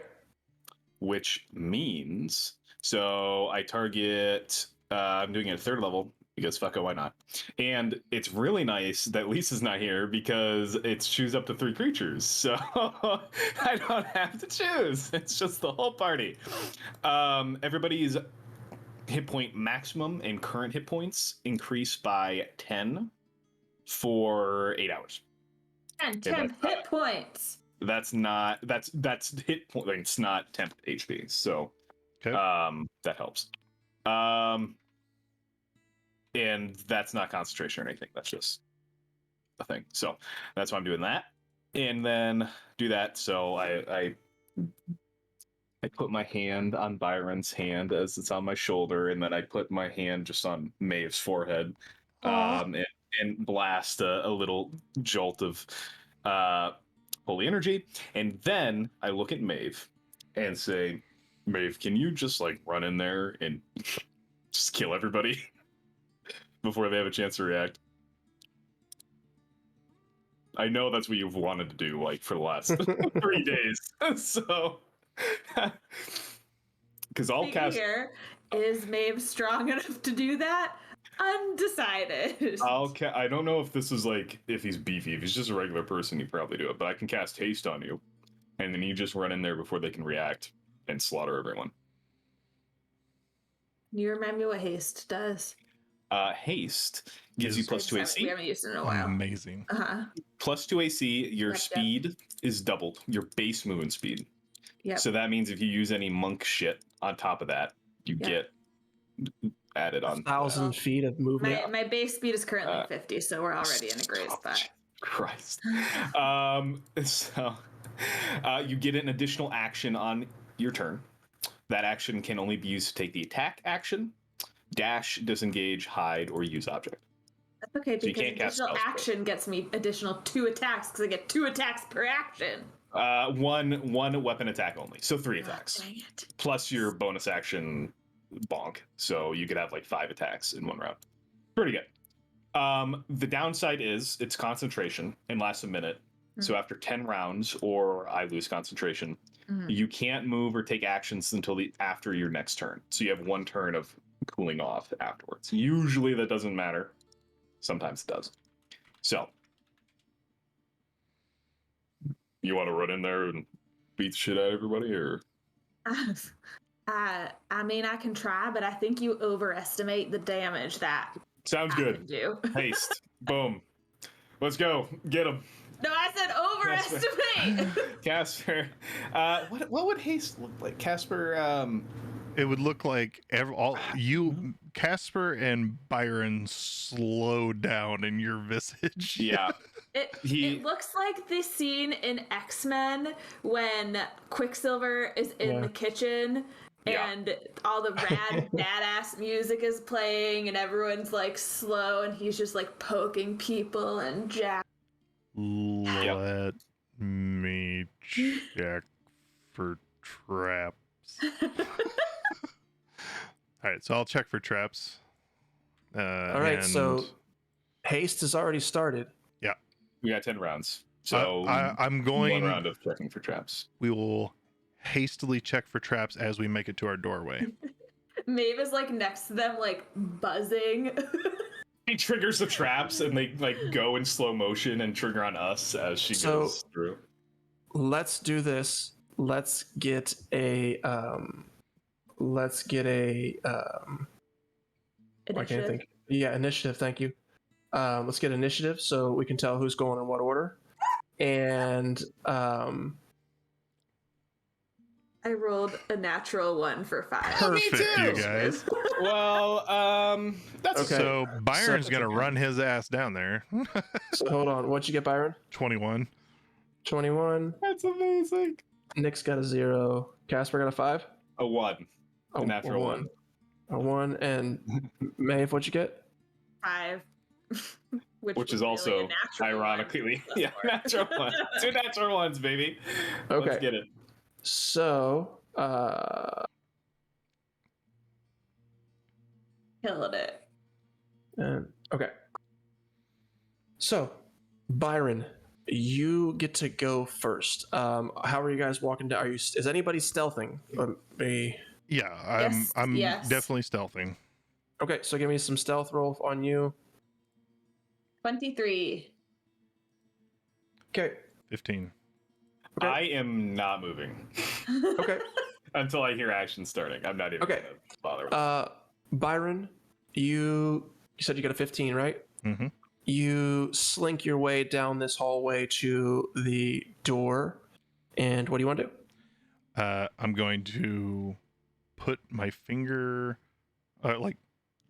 Which means, so I target, I'm doing it at 3rd level, because fuck it, why not? And it's really nice that Lisa's not here, because it's choose up to 3 creatures, so I don't have to choose. It's just the whole party. Everybody's hit point maximum and current hit points increase by 10 for 8 hours. And 10 hit points. That's hit point. Like, it's not temp HP, so okay. That helps. And that's not concentration or anything. That's just a thing. So that's why I'm doing that, and then do that. So I put my hand on Byron's hand as it's on my shoulder, and then I put my hand just on Maeve's forehead, and blast a little jolt of holy energy, and then I look at Maeve and say, "Maeve, can you just run in there and just kill everybody before they have a chance to react?" I know that's what you've wanted to do for the last 3 days, so Because I'll cast. Here, is Maeve strong enough to do that? Undecided. I don't know if this is like if he's beefy. If he's just a regular person, you probably do it. But I can cast haste on you, and then you just run in there before they can react and slaughter everyone. Can you remind me what haste does? Haste gives you plus 2 We AC. haven't used it in a while. Amazing. Plus 2 AC. Your Yep. speed is doubled. Your base movement speed. Yep. So that means if you use any monk shit on top of that, you get added on. 1,000 feet of movement. My base speed is currently 50, so we're already in a great spot. Christ. So you get an additional action on your turn. That action can only be used to take the attack action, dash, disengage, hide, or use object. That's okay, So you because can't cast additional spells, action gets me additional 2 attacks, because I get 2 attacks per action. One weapon attack only, so 3 attacks. Dang it. Plus your bonus action bonk, so you could have like 5 attacks in one round. Pretty good. The downside is it's concentration and lasts a minute. So after 10 rounds, or I lose concentration, you can't move or take actions until after your next turn. So you have 1 turn of cooling off afterwards. Usually that doesn't matter. Sometimes it does. So you want to run in there and beat the shit out of everybody, or? I mean, I can try, but I think you overestimate the damage that Sounds I good. can do. Haste. Boom. Let's go. Get him. No, I said overestimate. Casper. What would haste look like? Casper, It would look like Casper and Byron slow down in your visage. yeah. It looks like the scene in X-Men when Quicksilver is in the kitchen and all the rad badass music is playing and everyone's like slow and he's just like poking people and jack. Let me check for traps. All right, so I'll check for traps. All right, so haste has already started. Yeah, We got 10 rounds. So I'm going. 1 round of checking for traps. We will hastily check for traps as we make it to our doorway. Maeve is like next to them, like buzzing. He triggers the traps and they like go in slow motion and trigger on us as she goes through. Let's do this. Let's get a I can't think. Yeah, initiative. Thank you. Let's get initiative so we can tell who's going in what order. And I rolled a natural 1 for 5. Perfect, you guys. Well, that's Okay. So Byron's gonna run his ass down there. so hold on. What'd you get, Byron? 21. 21. That's amazing. Nick's got a 0. Casper got a 5. A 1. A natural 1. A 1. And Maeve, what'd you get? 5. Which is also ironically, natural 1. 2 natural 1s, baby. Okay. Let's get it. So, Killed it. and okay. So, Byron, you get to go first. How are you guys walking down? Is anybody stealthing? Yeah, I'm Yes. definitely stealthing. Okay, so give me some stealth roll on you. 23. Okay. 15. Okay. I am not moving Okay. until I hear action starting. I'm not even Okay. gonna bother with it. Byron, you said you got a 15, right? Mm-hmm. You slink your way down this hallway to the door, and what do you want to do? I'm going to put my finger,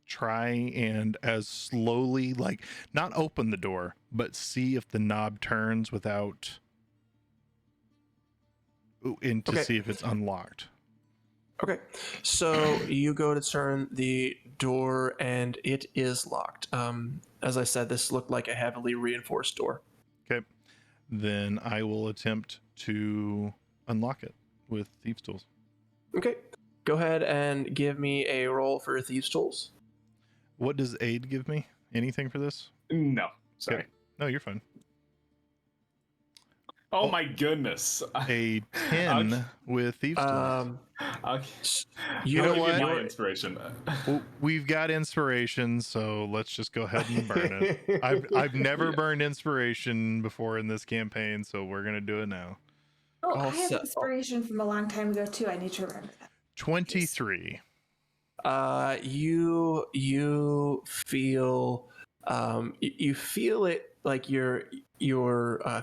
try and as slowly, not open the door, but see if the knob turns without, and to see if it's unlocked. Okay, so you go to turn the door, and it is locked. As I said, this looked like a heavily reinforced door. Okay, then I will attempt to unlock it with Thieves' Tools. Okay, go ahead and give me a roll for Thieves' Tools. What does aid give me? Anything for this? No, sorry. Okay. No, you're fine. Oh my goodness. A 10 with Thieves' Tools. You know I'll give what? my inspiration. Well, we've got inspiration, so let's just go ahead and burn it. I've never burned inspiration before in this campaign, so we're gonna do it now. Oh, All I have set. inspiration from a long time ago too. I need to remember that. 23. You feel you feel it like your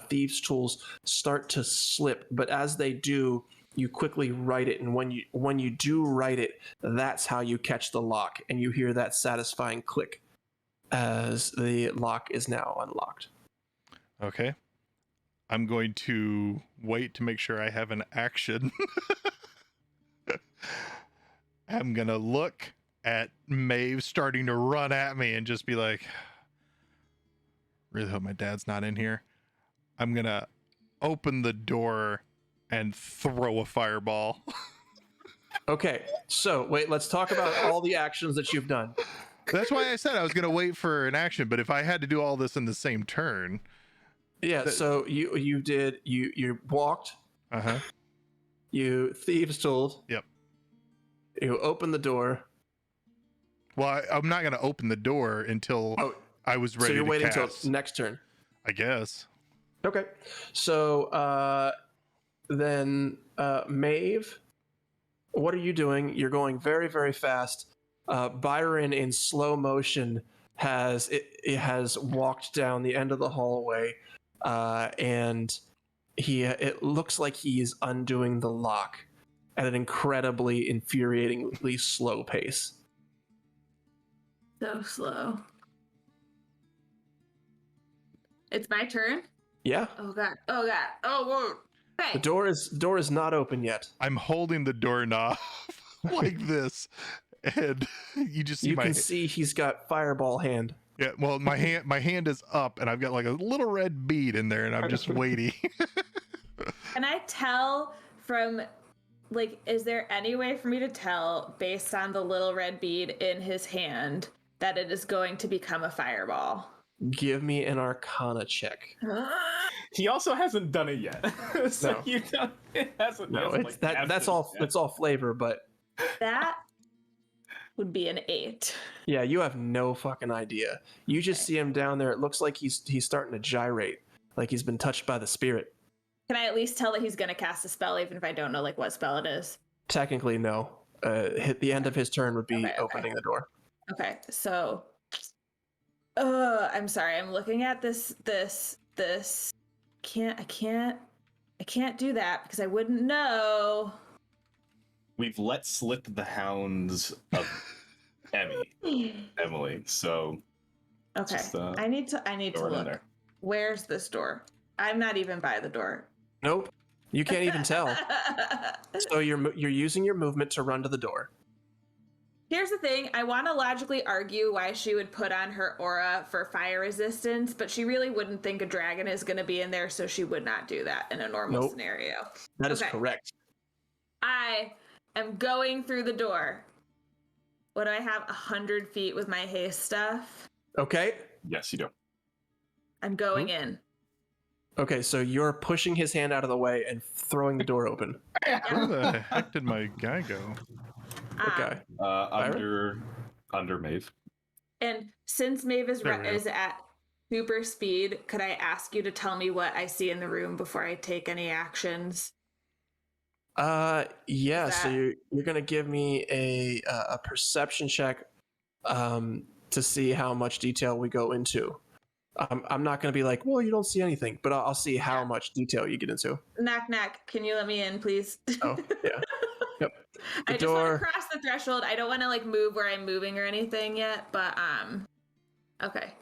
thieves' tools start to slip, but as they do, you quickly right it, and when you do right it, that's how you catch the lock, and you hear that satisfying click as the lock is now unlocked. Okay. I'm going to wait to make sure I have an action. I'm gonna look at Maeve starting to run at me and just be like, really hope my dad's not in here. I'm gonna open the door and throw a fireball. Okay, so wait, let's talk about all the actions that you've done. That's why I said I was gonna wait for an action, but if I had to do all this in the same turn. Yeah, so you walked, Uh-huh. you thieves tooled. Yep. You opened the door. Well, I'm not gonna open the door until I was ready. So you're to waiting cast. till next turn. I guess. Okay. So then Maeve, what are you doing? You're going very, very fast. Byron in slow motion has walked down the end of the hallway, and it looks like he's undoing the lock at an incredibly infuriatingly slow pace. So slow. It's my turn. Yeah. Oh god. Oh god. Oh whoa. Okay. The door is not open yet. I'm holding the doorknob like this, and you just see You can see he's got fireball hand. Yeah, well, my hand is up, and I've got like a little red bead in there, and I'm just waiting. Can I tell from, like, is there any way for me to tell based on the little red bead in his hand that it is going to become a fireball? Give me an Arcana check. He also hasn't done it yet. So No. it hasn't. No, it's that's all. It's all flavor, but That would be an 8. yeah, you have no fucking idea. You just see him down there. It looks like he's starting to gyrate, like he's been touched by the spirit. Can I at least tell that he's going to cast a spell, even if I don't know like what spell it is? Technically, no. Hit the end of his turn would be Okay. opening the door. Okay, so I'm sorry. I'm looking at this. I can't do that because I wouldn't know. We've let slip the hounds of Emily. So Okay, just, I need to throw it in look. there. Where's this door? I'm not even by the door. Nope. You can't even tell. So you're using your movement to run to the door. Here's the thing. I want to logically argue why she would put on her aura for fire resistance, but she really wouldn't think a dragon is going to be in there, so she would not do that in a normal Nope. scenario. That is Okay. correct. I am going through the door. What do I have? 100 feet with my haste stuff. Okay. Yes, you do. I'm going in. Okay, so you're pushing his hand out of the way and throwing the door open. Where the heck did my guy go? Okay. Under Maeve. And since Maeve is There we go. is at super speed, could I ask you to tell me what I see in the room before I take any actions? Yeah. So That- you're gonna give me a perception check, to see how much detail we go into. I'm not gonna be like, well, you don't see anything, but I'll see how Yeah. much detail you get into. Knock, knock. Can you let me in, please? Oh, yeah. Yep. I The just want door. to cross the threshold. I don't want to like move where I'm moving or anything yet, but okay.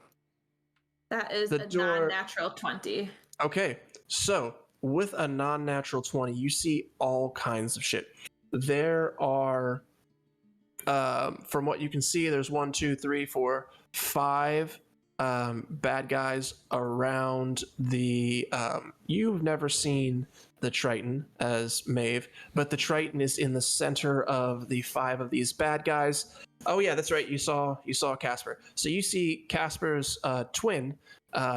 That is The a door- non-natural 20. Okay, so with a non-natural 20, you see all kinds of shit. There are, from what you can see, there's 1, 2, 3, 4, 5 bad guys around the. You've never seen the Triton as Maeve, but the Triton is in the center of the 5 of these bad guys. Oh yeah, that's right. You saw Casper. So you see Casper's twin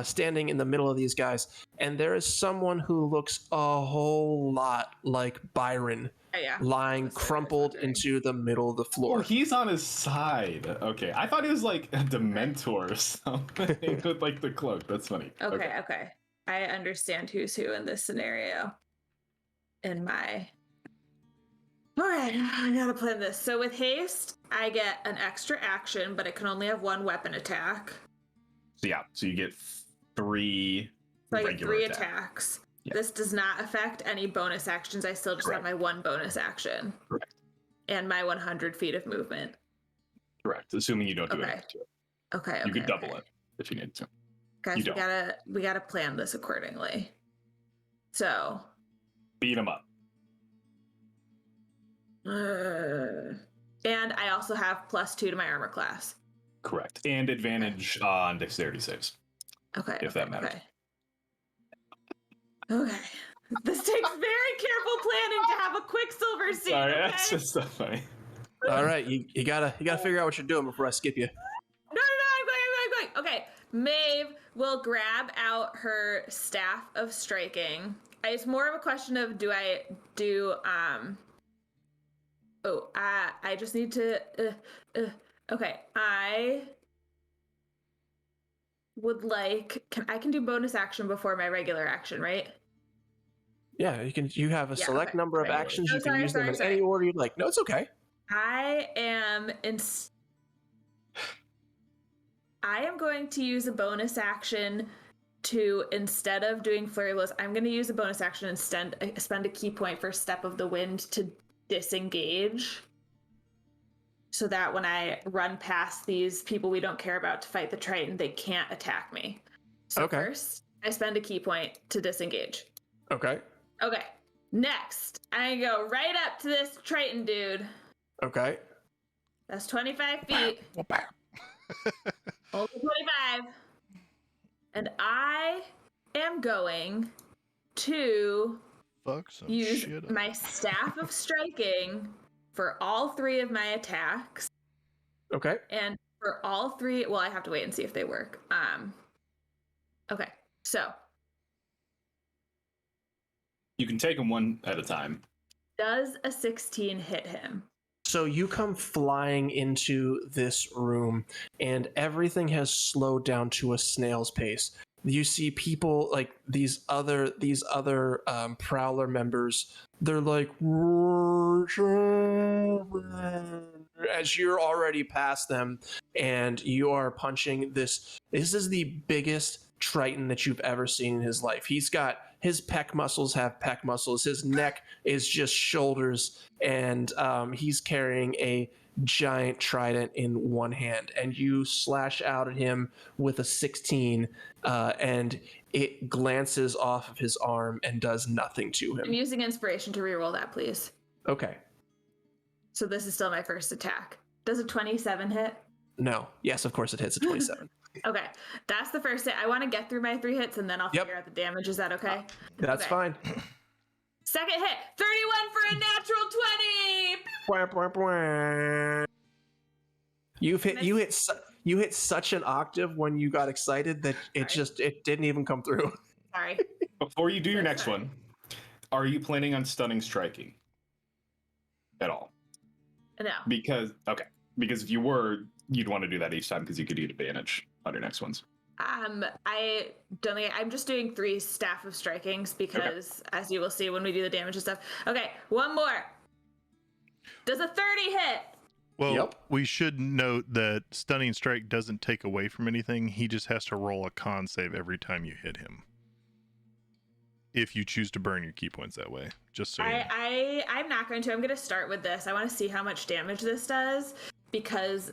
standing in the middle of these guys, and there is someone who looks a whole lot like Byron, Oh, yeah. lying That's what I was crumpled wondering. into the middle of the floor. Oh, he's on his side. Okay, I thought he was like a Dementor or something with like the cloak. That's funny. Okay. I understand who's who in this scenario. All right, I gotta plan this. So with haste, I get an extra action, but it can only have one weapon attack. So you get 3 So I get regular 3 attacks. attacks. Yeah. This does not affect any bonus actions. I still just have my 1 bonus action. Correct. And my 100 feet of movement. Correct. Assuming you don't do Okay. anything to it. Okay. You could double it if you need to. Guys, You we gotta plan this accordingly. So Beat him up. and I also have +2 to my armor class. Correct. And advantage on dexterity saves. Okay. If that matters. Okay. This takes very careful planning to have a quicksilver scene. Sorry, Okay? that's just so funny. All right, you gotta figure out what you're doing before I skip you. No, I'm going. Okay, Maeve will grab out her staff of striking. It's more of a question of do I do I just need to okay. I would like I can do bonus action before my regular action, right? Yeah, you have a select okay. number of Right. actions. Oh, You can sorry, use them in sorry. any order you'd like. No, it's okay. I am going to use a bonus action to, instead of doing flurry blows, I'm going to use a bonus action and spend a key point for Step of the Wind to disengage. So that when I run past these people we don't care about to fight the Triton, they can't attack me. So Okay. first, I spend a key point to disengage. Okay. Okay. Next, I go right up to this Triton dude. Okay. That's 25 feet. Only 25. And I am going to Fuck some use shit up. my Staff of Striking for all 3 of my attacks. Okay. And for all 3, well, I have to wait and see if they work. Okay, so You can take them one at a time. does a 16 hit him? So you come flying into this room, and everything has slowed down to a snail's pace. You see people like these other Prowler members. They're like, as you're already past them, and you are punching this. This is the biggest Triton that you've ever seen in his life. He's got his pec muscles have pec muscles. His neck is just shoulders, and he's carrying a giant trident in one hand. And you slash out at him with a 16, and it glances off of his arm and does nothing to I'm him. using inspiration to reroll that, please. Okay. So this is still my first attack. Does a 27 hit? No. Yes, of course it hits a 27. Okay, that's the first hit. I want to get through my 3 hits and then I'll figure out the damage. Is that okay? That's Okay. fine. Second hit, 31 for a natural 20. You hit such an octave when you got excited that it didn't even come through. Sorry. Before you do your next one, are you planning on stunning striking at all? No. Because if you were, you'd want to do that each time because you could get advantage on your next ones. I don't think I'm just doing 3 staff of strikings because, as you will see when we do the damage and stuff. Okay, one more. Does a 30 hit? Well, Yep. we should note that Stunning Strike doesn't take away from anything. He just has to roll a con save every time you hit him. If you choose to burn your key points that way, just so you know. I'm not going to. I'm going to start with this. I want to see how much damage this does because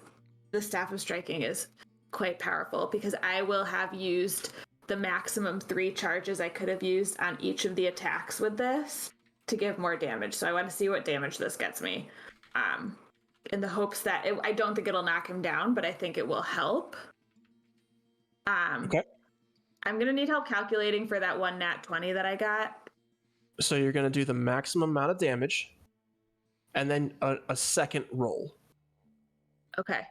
the staff of striking is quite powerful because I will have used the maximum 3 charges I could have used on each of the attacks with this to give more damage. So I want to see what damage this gets me. In the hopes that I don't think it'll knock him down, but I think it will help. Okay. I'm going to need help calculating for that one nat 20 that I got. So you're going to do the maximum amount of damage, and then a second roll. Okay.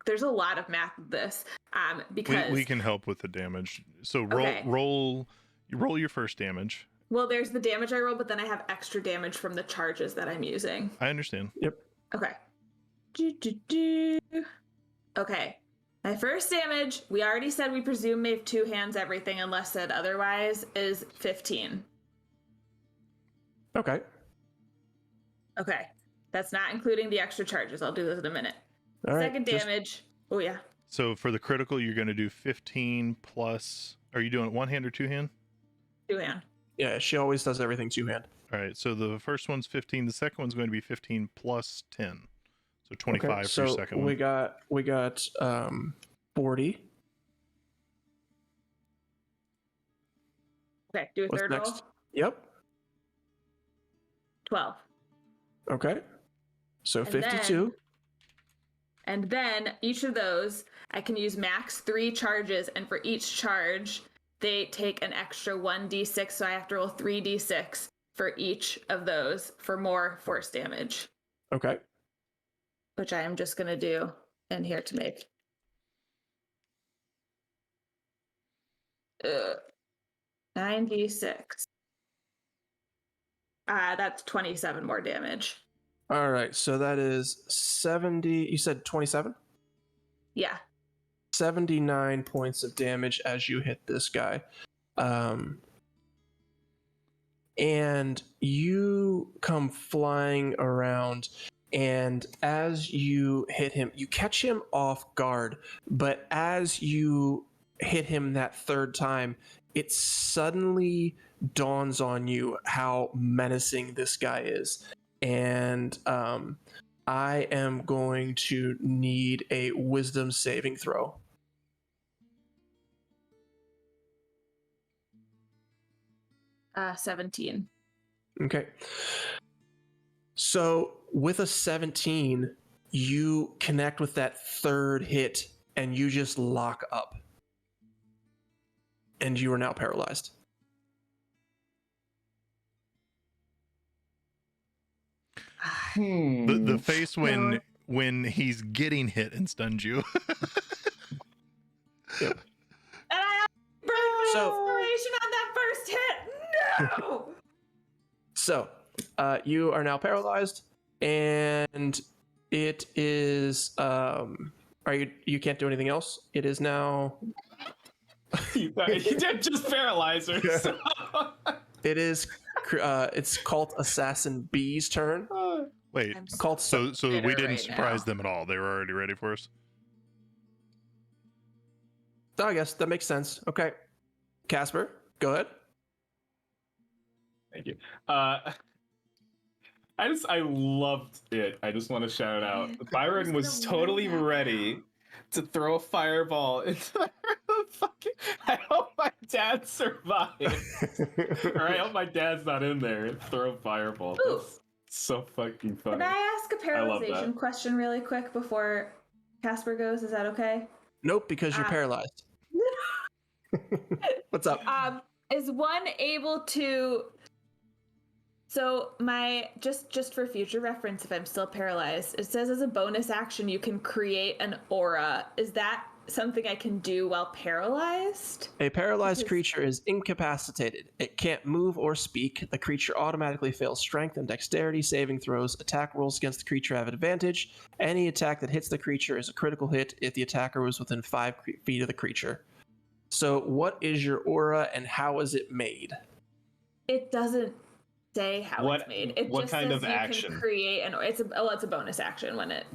There's a lot of math of this. Because we can help with the damage. So Okay. roll your first damage. Well, there's the damage I roll, but then I have extra damage from the charges that I'm using. I understand. Yep. Okay. Okay. My first damage, we already said we presume Maeve two hands everything unless said otherwise, is 15. Okay. Okay. That's not including the extra charges. I'll do this in a minute. All right. Second damage. Oh, yeah. So for the critical, you're going to do 15 plus. Are you doing it one hand or two hand? Two hand. Yeah, she always does everything two hand. All right. So the first one's 15. The second one's going to be 15 plus 10. So 25 Okay, for your second we one. we got 40. Okay. Do a What's third next? roll. Yep. 12. Okay. So And 52. And then each of those, I can use max 3 charges, and for each charge, they take an extra 1d6, so I have to roll 3d6 for each of those for more force damage, Okay. which I am just going to do in here to make. 9d6. That's 27 more damage. All right. So that is 70. You said 27? Yeah. 79 points of damage as you hit this guy. And you come flying around, and as you hit him, you catch him off guard, but as you hit him that third time, it suddenly dawns on you how menacing this guy is. And I am going to need a wisdom saving throw. 17. Okay. So with a 17, you connect with that third hit and you just lock up. And you are now paralyzed. The face when he's getting hit and stuns you. Yep. And I burned my So- inspiration on that first hit. No. So you are now paralyzed, and it is you can't do anything else. It is now You did just paralyze her. So. it is it's called Assassin B's turn. Wait. I'm Called So we bitter didn't right surprise now. them at all. They were already ready for us. I guess that makes sense. Okay. Casper, go ahead. Thank you. I loved it. I just want to shout out. Byron was gonna totally win that ready now. to throw a fireball into the fucking. I hope my dad survives. Or I hope my dad's not in there. Throw a fireball. Ooh. That's so fucking funny. Can I ask a love paralyzation that. question really quick before Casper goes? Is that okay? Nope, because you're paralyzed. What's up? Is one able to? So my just for future reference, if I'm still paralyzed, it says as a bonus action you can create an aura. Is that something I can do while paralyzed? A paralyzed Because- creature is incapacitated. It can't move or speak. The creature automatically fails strength and dexterity saving throws. Attack rolls against the creature have advantage. Any attack that hits the creature is a critical hit if the attacker was within 5 feet of the creature. So what is your aura and how is it made? It doesn't say how What- it's made. It what just kind says of you action? can create an. It's a bonus action when it.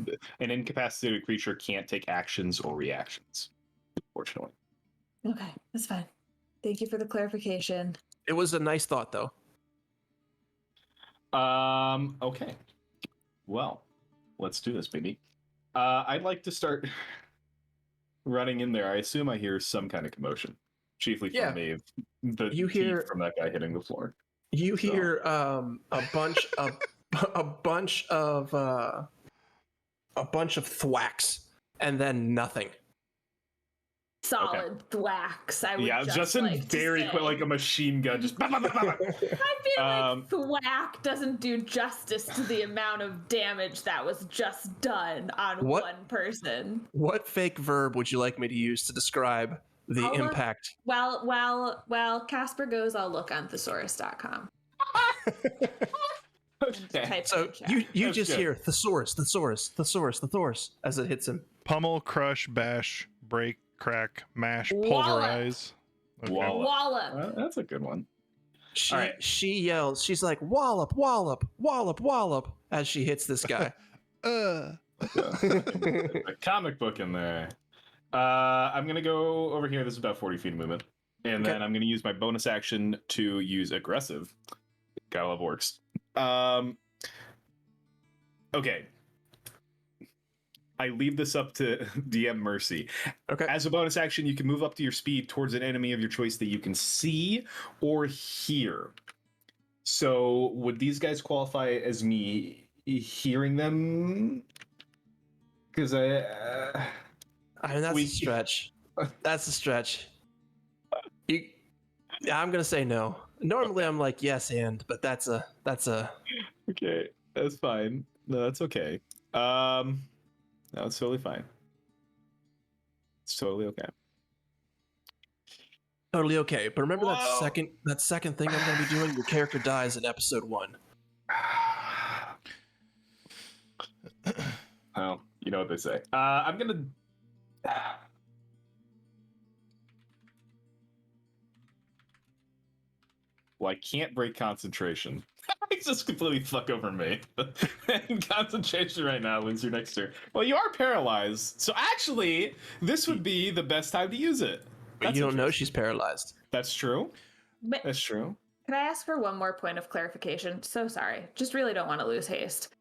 An incapacitated creature can't take actions or reactions. Unfortunately. Okay, that's fine. Thank you for the clarification. It was a nice thought, though. Okay. Well, let's do this, baby. I'd like to start running in there. I assume I hear some kind of commotion, chiefly from Yeah. Maeve. The You hear- heat from that guy hitting the floor. You So- hear a bunch of a bunch of thwacks and then nothing. solid thwacks. I would just in like very quick, like a machine gun, just. I feel like thwack doesn't do justice to the amount of damage that was just done on one person. What fake verb would you like me to use to describe the impact? Well, Casper goes, I'll look on thesaurus.com. Okay. So you just hear thesaurus as it hits him. Pummel, crush, bash, break, crack, mash, pulverize. Okay. Wallop. That's a good one. She yells. She's like, wallop, wallop, wallop, wallop, as she hits this guy. A comic book in there. I'm gonna go over here. This is about 40 feet of movement, and then I'm gonna use my bonus action to use aggressive. Gotta love orcs. Okay. I leave this up to DM Mercy. Okay. As a bonus action, you can move up to your speed towards an enemy of your choice that you can see or hear. So, would these guys qualify as me hearing them? Because I mean, that's a stretch. That's a stretch. I'm gonna say no. Normally, I'm like yes but that's a. Okay, that's fine. No, that's okay. No, it's totally fine. It's totally okay. Totally okay. But remember that second thing I'm gonna be doing. Your character dies in episode 1. Well, you know what they say. I'm gonna. Well, I can't break concentration. It's just completely fuck over me. Concentration right now wins your next turn. Well, you are paralyzed, so actually, this would be the best time to use it. But you don't know she's paralyzed. That's true. But That's true. can I ask for one more point of clarification? So sorry. Just really don't want to lose haste.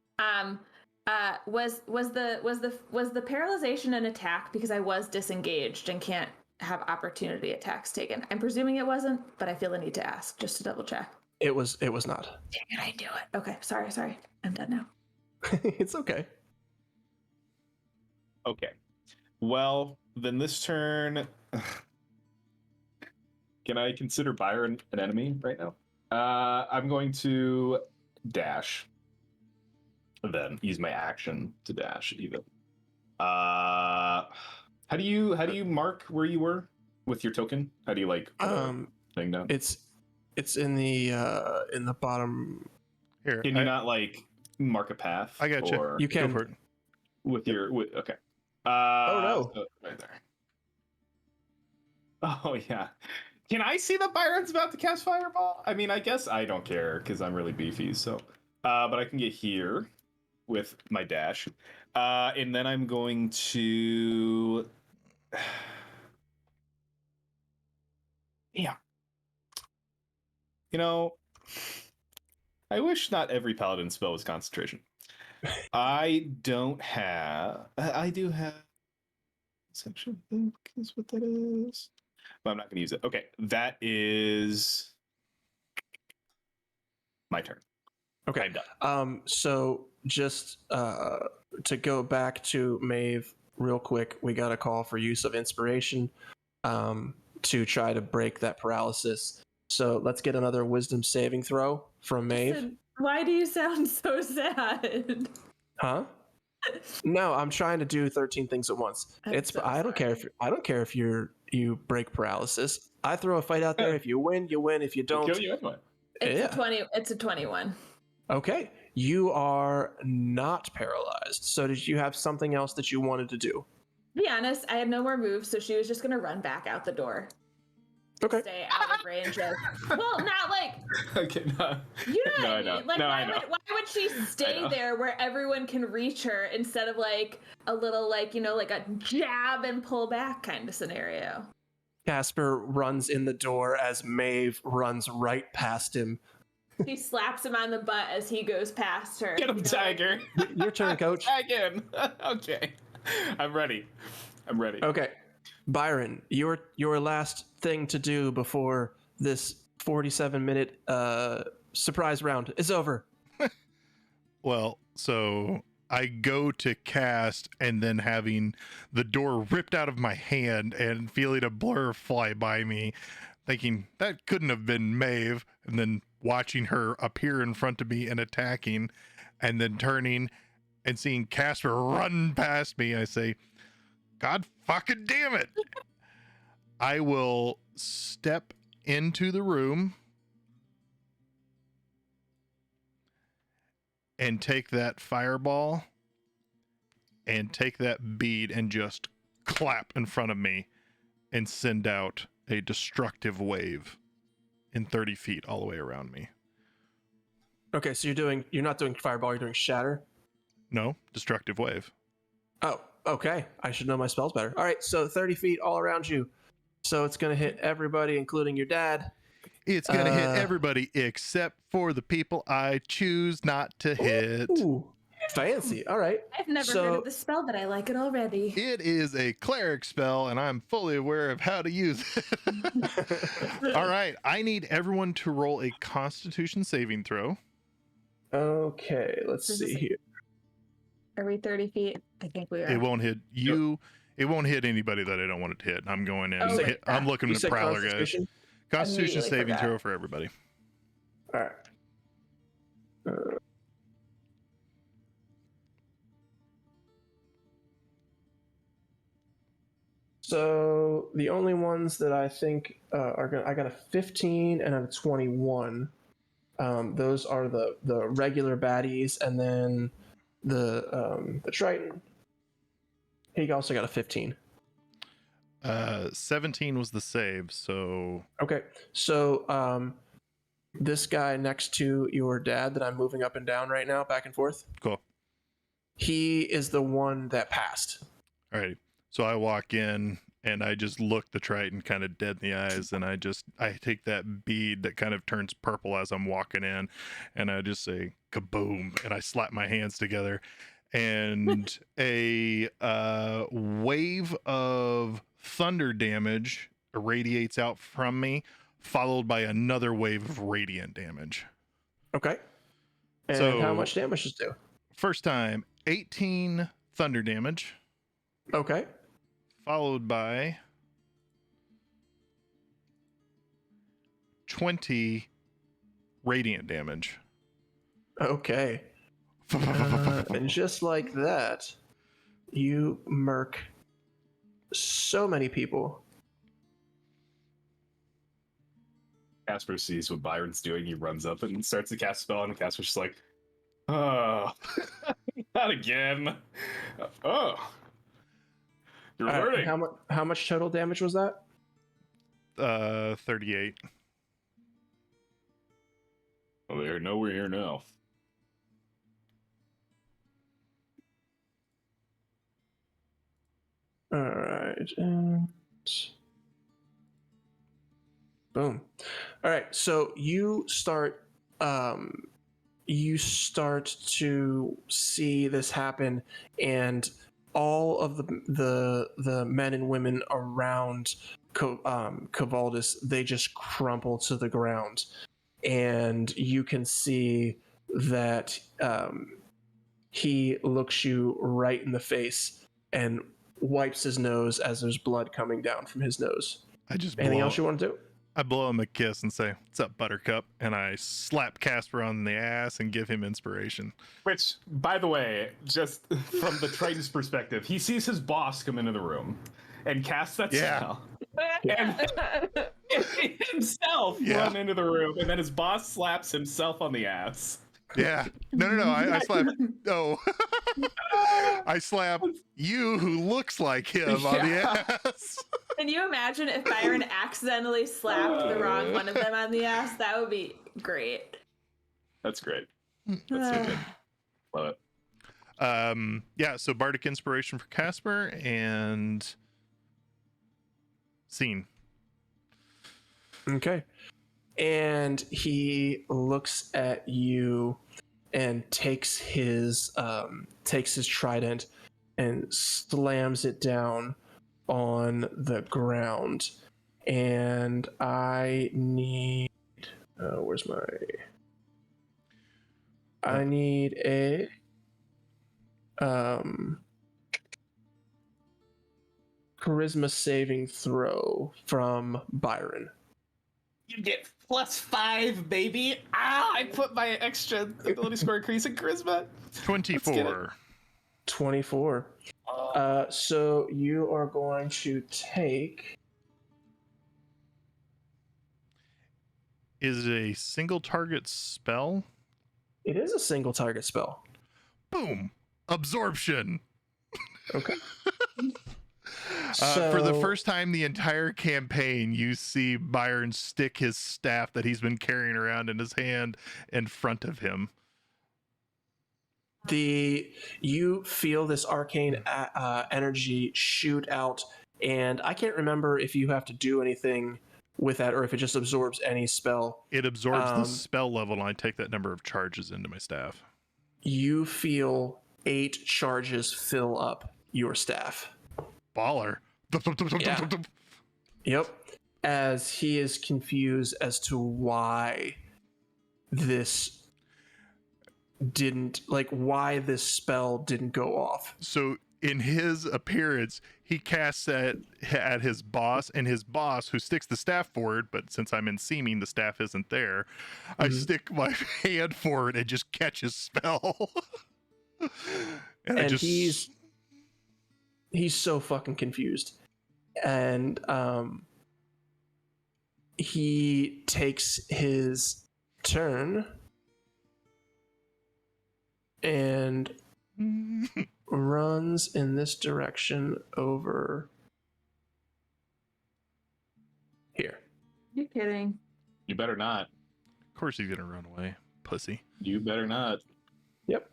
Was the paralyzation an attack because I was disengaged and can't have opportunity attacks taken? I'm presuming it wasn't, but I feel the need to ask just to double check. It was not. Dang it, I knew it. Okay, sorry. I'm done now. It's okay. Okay. Well, then this turn, can I consider Byron an enemy right now? I'm going to dash. Then use my action to dash even. How do you mark where you were with your token? How do you like thing down? It's in the bottom. Here, Can you not like mark a path? I got you. You can. Go for it. With your okay. Oh no! So, right there. Oh yeah. Can I see that Byron's about to cast Fireball? I mean, I guess I don't care because I'm really beefy. So, but I can get here with my dash, and then I'm going to. Yeah. You know, I wish not every paladin spell was concentration. I don't have. I do have. Section, I think, is what that is. But I'm not going to use it. Okay, that is my turn. Okay. I'm done. So just to go back to Maeve real quick, we got a call for use of inspiration to try to break that paralysis. So let's get another wisdom saving throw from Maeve. Why do you sound so sad? Huh? No, I'm trying to do 13 things at once. I don't care if you break paralysis. I throw a fight out there. If you win, you win. If you don't, Kill you anyway. It's a 21. Okay. You are not paralyzed. So did you have something else that you wanted to do? To be honest, I had no more moves, so she was just gonna run back out the door. Okay. Stay out of range of. Well, not like. Okay, no. You know what No, I I know. mean? Like, No, why I know. would she stay there where everyone can reach her instead of like a little like a jab and pull back kind of scenario? Casper runs in the door as Maeve runs right past him. She slaps him on the butt as he goes past her. Get him, Tiger. Your turn, coach. Tag in. Okay. I'm ready. Okay. Byron, your last thing to do before this 47-minute surprise round is over. Well, so I go to cast and then having the door ripped out of my hand and feeling a blur fly by me, thinking that couldn't have been Maeve, and then watching her appear in front of me and attacking, and then turning and seeing Casper run past me. I say, God fucking damn it. I will step into the room and take that fireball and take that bead and just clap in front of me and send out a destructive wave in 30 feet all the way around me. Okay, so you're not doing fireball, you're doing shatter. No, destructive wave. Oh, okay. I should know my spells better. All right, so 30 feet all around you. So it's going to hit everybody, including your dad. It's going to hit everybody except for the people I choose not to hit. Ooh, fancy. All right. I've never heard of the spell, but I like it already. It is a cleric spell, and I'm fully aware of how to use it. All right. I need everyone to roll a Constitution saving throw. Okay, let's see here. Are we 30 feet? I think we are. It won't hit you. It won't hit anybody that I don't want it to hit. I'm going in. Okay. I'm looking You at said Prowler, guys. Constitution? Constitution Immediately saving forgot. throw for everybody. All right. So the only ones that I think are gonna, I got a 15 and a 21. Those are the regular baddies, and then the Triton. He also got a 15. 17 was the save, so Okay, so this guy next to your dad that I'm moving up and down right now, back and forth. cool. He is the one that passed. All right. So I walk in and I just look the Triton kind of dead in the eyes, and I take that bead that kind of turns purple as I'm walking in, and I just say kaboom, and I slap my hands together, and a wave of thunder damage irradiates out from me, followed by another wave of radiant damage. Okay. And So- how much damage does it do? First time, 18 thunder damage, Okay. followed by 20 radiant damage. Okay. And just like that, you murk so many people. Casper sees what Byron's doing. He runs up and starts to cast a spell, and Casper's just like, oh, not again. Oh, you're All right, learning. how much total damage was that? 38. Well, they're nowhere here now. All right. And boom. All right. So you start to see this happen, and all of the men and women around Cavaldis, they just crumple to the ground, and you can see that he looks you right in the face and wipes his nose as there's blood coming down from his nose. I just Anything blow, else you want to do? I blow him a kiss and say, "What's up, Buttercup?" And I slap Casper on the ass and give him inspiration. Which, by the way, just from the Triton's perspective, he sees his boss come into the room and cast that spell. And himself run into the room, and then his boss slaps himself on the ass. Yeah. No. I slap. No. I slap you, who looks like him, on the ass. Can you imagine if Byron accidentally slapped the wrong one of them on the ass? That would be great. That's great. That's so good. Love it. Yeah. So bardic inspiration for Casper and scene. Okay. And he looks at you and takes his trident and slams it down on the ground. And I need I need a charisma saving throw from Byron. You get +5, baby. I put my extra ability score increase in charisma. 24. 24. So you are going to take. Is it a single target spell? It is a single target spell. Boom! Absorption. Okay. For the first time the entire campaign, you see Byron stick his staff that he's been carrying around in his hand in front of him. You feel this arcane energy shoot out, and I can't remember if you have to do anything with that or if it just absorbs any spell. It absorbs the spell level, and I take that number of charges into my staff. You feel 8 charges fill up your staff. Baller. Yeah. Yep. As he is confused as to why this why this spell didn't go off. So in his appearance, he casts at his boss, and his boss, who sticks the staff forward, but since I'm in seeming, the staff isn't there, I stick my hand forward and just catch his spell. and he's so fucking confused. And he takes his turn and runs in this direction over here. You kidding? You better not. Of course he's gonna run away, pussy. You better not. Yep.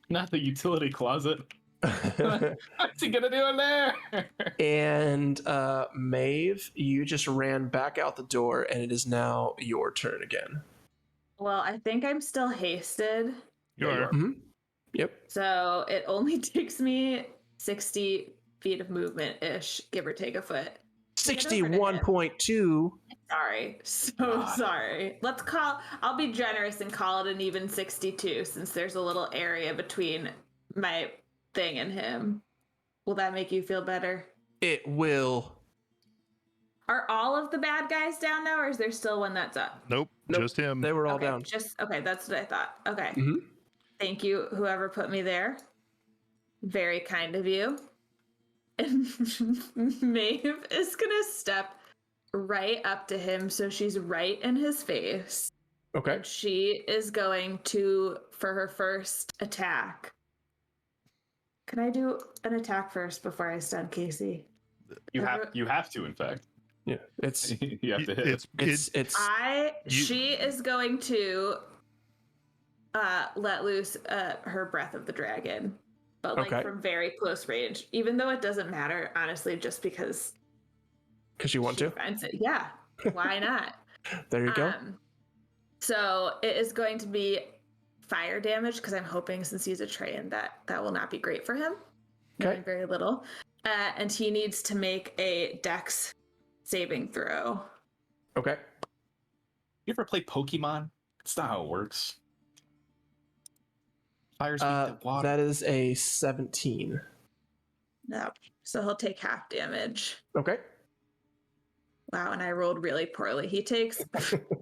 Not the utility closet. What's he gonna do in there? And Maeve, you just ran back out the door, and it is now your turn again. Well, I think I'm still hasted. You are. Mm-hmm. Yep. So it only takes me 60 feet of movement-ish, give or take a foot. 61.2. Sorry. Sorry. I'll be generous and call it an even 62 since there's a little area between my thing and him. Will that make you feel better? It will. Are all of the bad guys down now, or is there still one that's up? Nope, just him. They were all Okay, down. Okay, that's what I thought. Okay. Mm-hmm. Thank you, whoever put me there. Very kind of you. And Maeve is gonna step right up to him, so she's right in his face. Okay. And she is going to, for her first attack. Can I do an attack first before I stun Casey? You have to, in fact. Yeah, it's You have to hit. She is going to let loose her breath of the dragon, but from very close range. Even though it doesn't matter, honestly, just because you want to. Finds it. Yeah, why not? There you go. So it is going to be fire damage because I'm hoping since he's a Trayan that will not be great for him. Okay. Very little, and he needs to make a Dex saving throw. Okay. You ever play Pokemon? That's not how it works. Fires the water. That is a 17. No, so he'll take half damage. Okay. Wow, and I rolled really poorly. He takes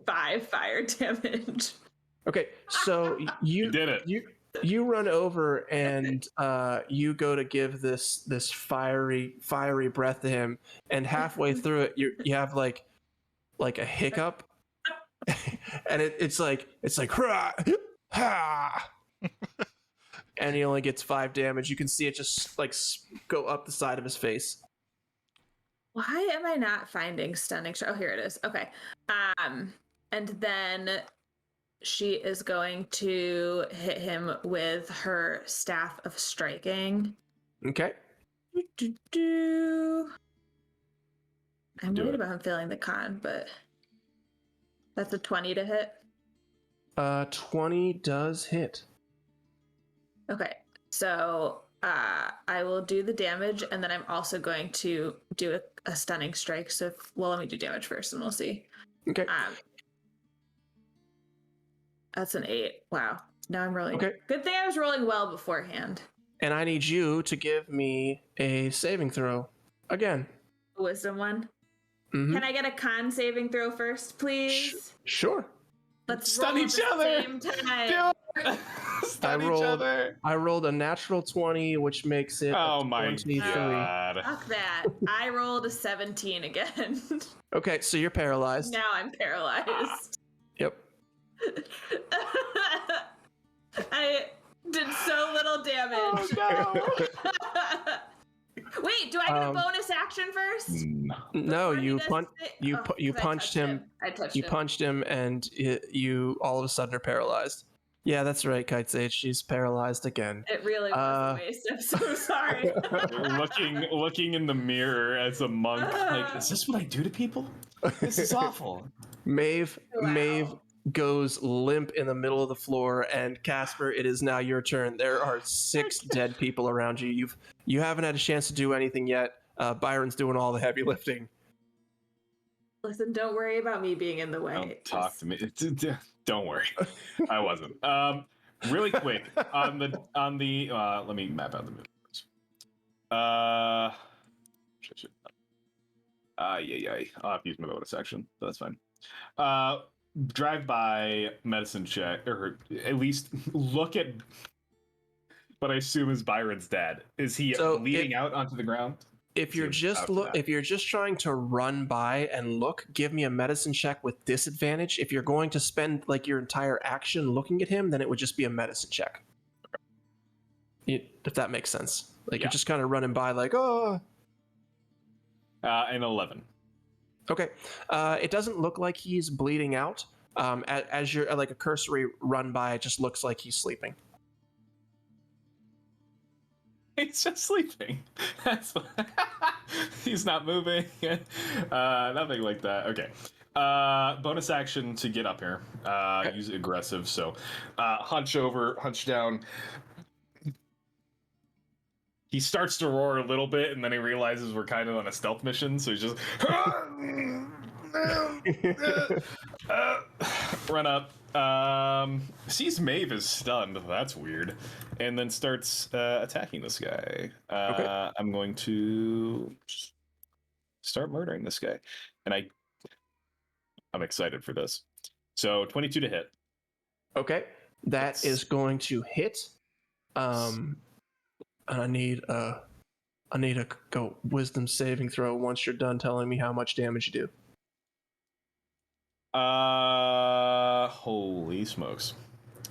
5 fire damage. Okay, so you did it. You run over and you go to give this fiery breath to him, and halfway through it, you have like a hiccup, and it's like ha, ha. And he only gets 5 damage. You can see it just like go up the side of his face. Why am I not finding stunning? Oh, here it is. Okay, and then she is going to hit him with her staff of striking. Okay. I'm worried about him failing the con, but that's a 20 to hit. 20 does hit. Okay, so I will do the damage, and then I'm also going to do a stunning strike. So, let me do damage first, and we'll see. Okay. That's an 8. Wow. Now I'm rolling. Okay. Good thing I was rolling well beforehand. and I need you to give me a saving throw again. Wisdom one. Mhm. Can I get a con saving throw first, please? Sure. Let's Stun roll each at the other. same time. Stun each other. I rolled a natural 20, which makes it Oh a my 23. god. Fuck that. I rolled a 17 again. Okay, so you're paralyzed. Now I'm paralyzed. Yep. I did so little damage. Oh Wait, do I get a bonus action first? no. No, Before he you does punch. it? You Oh, you 'cause I punched touched him. I touched You him. punched him, and you all of a sudden are paralyzed. Yeah, that's right, Kite Sage. She's paralyzed again. It really was a waste. I'm so sorry. looking in the mirror as a monk, like, is this what I do to people? This is awful. Maeve Wow. goes limp in the middle of the floor, and Casper, it is now your turn. There are 6 dead people around you. You haven't had a chance to do anything yet. Byron's doing all the heavy lifting. Listen, don't worry about me being in the way. Don't talk to me. Don't worry. I wasn't. Really quick on the let me map out the moves. Yeah. I'll have to use my bonus action. So that's fine. Drive by medicine check, or at least look at what I assume is Byron's dad. Is he bleeding out onto the ground? If you're just trying to run by and look, give me a medicine check with disadvantage. If you're going to spend like your entire action looking at him, then it would just be a medicine check. If that makes sense. Like you're just kind of running by like, oh. An 11. Okay. It doesn't look like he's bleeding out. As you're like a cursory run by, it just looks like he's sleeping. He's just sleeping. That's he's not moving. Nothing like that. Okay. Bonus action to get up here. Okay. Use aggressive. So, hunch over, hunch down. He starts to roar a little bit, and then he realizes we're kind of on a stealth mission. So he's just run up. Sees Maeve is stunned. That's weird. And then starts attacking this guy. Okay. I'm going to start murdering this guy. And I'm excited for this. So 22 to hit. Okay. That is going to hit. And I need a go wisdom saving throw once you're done telling me how much damage you do. Holy smokes.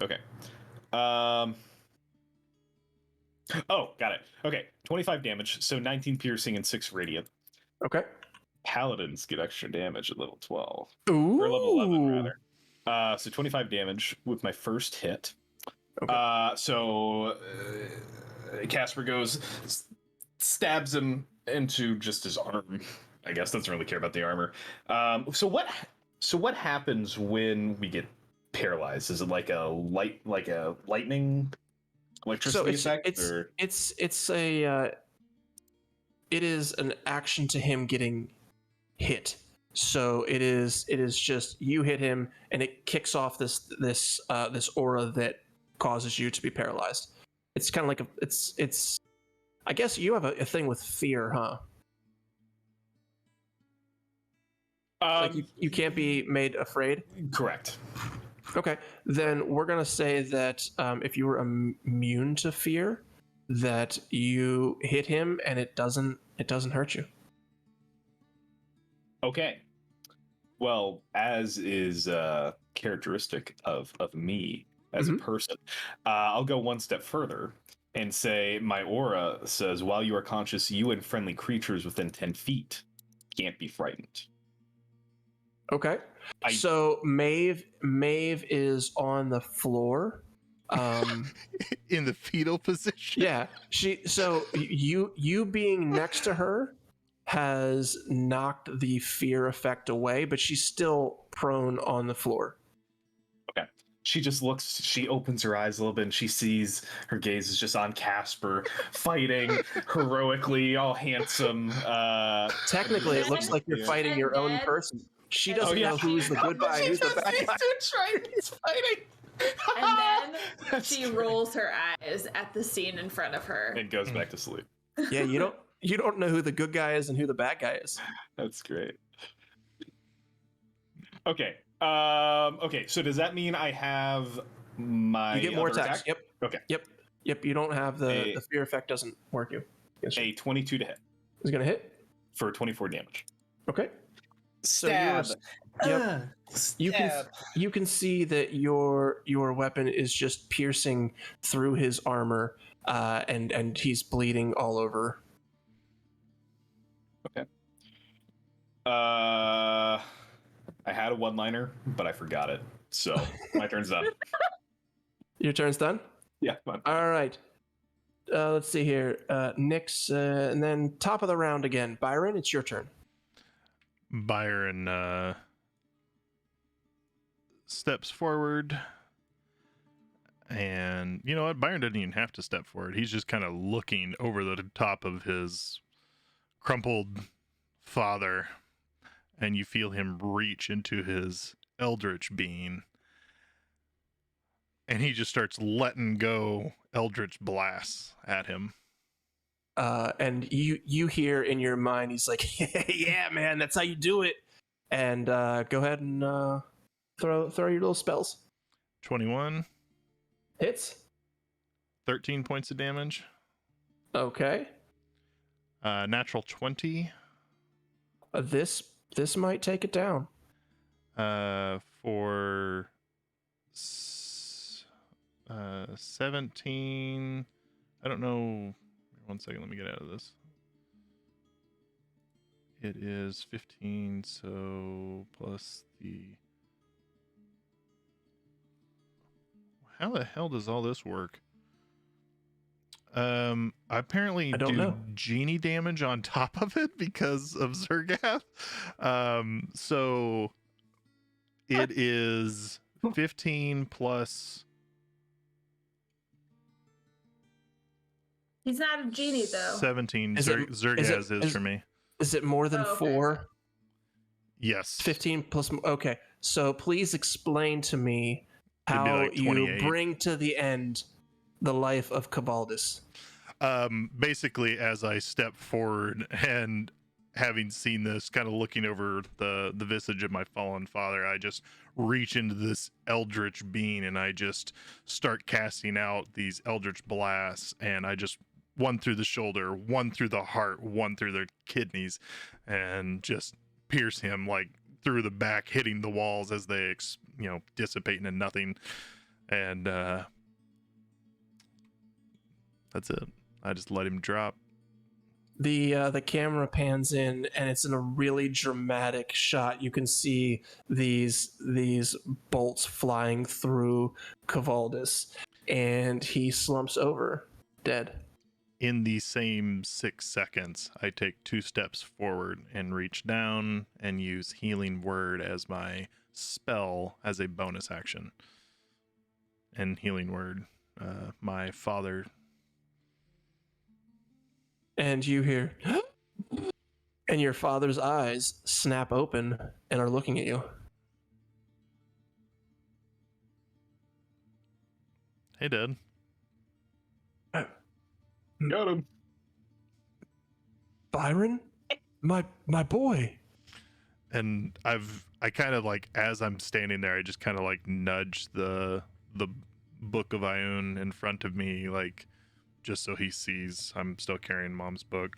Okay. Oh, got it. Okay, 25 damage, so 19 piercing and 6 radiant. Okay. Paladins get extra damage at level 12. Ooh. Or level 11, rather. So 25 damage with my first hit. Okay. Casper goes, stabs him into just his arm. I guess doesn't really care about the armor. So what happens when we get paralyzed? Is it like a lightning electricity effect? It is an action to him getting hit. So it is just you hit him and it kicks off this aura that causes you to be paralyzed. It's kind of like it's I guess you have a thing with fear, huh? Like you can't be made afraid? Correct. Okay, then we're gonna say that if you were immune to fear, that you hit him and it doesn't hurt you. Okay. Well, as is characteristic of me as a person, I'll go one step further and say my aura says while you are conscious, you and friendly creatures within 10 feet can't be frightened. Okay. So Maeve is on the floor. In the fetal position. Yeah. So you being next to her has knocked the fear effect away, but she's still prone on the floor. Okay. She just looks, she opens her eyes a little bit and she sees her gaze is just on Casper fighting heroically, all handsome. Technically, it looks like you're fighting your own person. She doesn't know who's the good guy and who's the bad guy. He's fighting. And then That's she great. rolls her eyes at the scene in front of her. And goes back to sleep. Yeah, you don't know who the good guy is and who the bad guy is. That's great. Okay. Okay. So does that mean I have my You get more other attacks. attack? Yep. Okay. Yep. You don't have the fear effect doesn't work you. A 22 to hit Is gonna hit. for 24 damage. Okay. Stab. So yep. You can see that your weapon is just piercing through his armor, and he's bleeding all over. Okay. I had a one-liner, but I forgot it. So my turn's done. Your turn's done. Yeah. Fine. All right. Let's see here. Nyx, and then top of the round again. Byron, it's your turn. Byron steps forward, and you know what? Byron doesn't even have to step forward. He's just kind of looking over the top of his crumpled father, and you feel him reach into his eldritch being, and he just starts letting go eldritch blasts at him. And you hear in your mind, he's like, "Yeah, man, that's how you do it." And go ahead and throw your little spells. 21, Hits. 13 points of damage. Okay. Natural 20. This might take it down. For 17. I don't know. 1 second, let me get out of this. It is 15, so plus the... How the hell does all this work? I apparently I don't know. genie damage on top of it because of Zergath. So it is 15 plus... He's not a genie, though. 17 Is it- Zergaz is for me. Is it more than Oh, okay. 4? Yes. 15 plus. Okay. So please explain to me It'd be how like you 28. bring to the end the life of Cabaldus. Basically, as I step forward and having seen this, kind of looking over the visage of my fallen father, I just reach into this eldritch being and I just start casting out these eldritch blasts, and I just one through the shoulder, one through the heart, one through the kidneys, and just pierce him like through the back, hitting the walls as they dissipate into nothing. And that's it. I just let him drop. The camera pans in, and it's in a really dramatic shot. You can see these bolts flying through Cabaldus, and he slumps over, dead. In the same 6 seconds, I take 2 steps forward and reach down and use Healing Word as my spell as a bonus action. And Healing Word, my father. And you hear, and your father's eyes snap open and are looking at you. Hey, Dad. Got him. Byron, my boy. And I kind of like, as I'm standing there, I just kind of like nudge the book of Ioun in front of me, like just so he sees I'm still carrying Mom's book.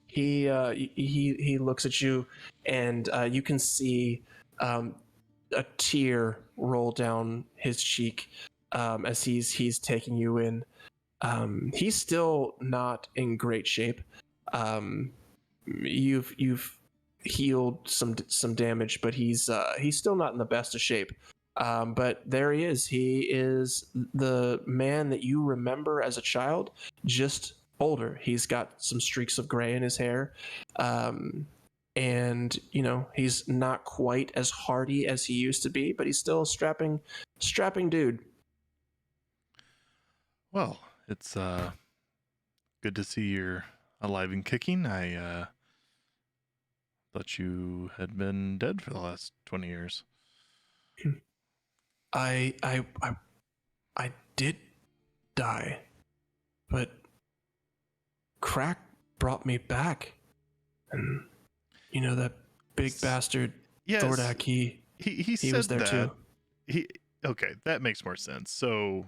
He looks at you, and you can see a tear roll down his cheek as he's taking you in. He's still not in great shape. You've healed some damage, but he's still not in the best of shape. But there he is. He is the man that you remember as a child, just older. He's got some streaks of gray in his hair. And he's not quite as hardy as he used to be, but he's still a strapping dude. Well, it's good to see you're alive and kicking. I thought you had been dead for the last 20 years. I did die, but Crack brought me back, and you know that big bastard Yes, Thordak. he He was said there that. too. Okay, that makes more sense. So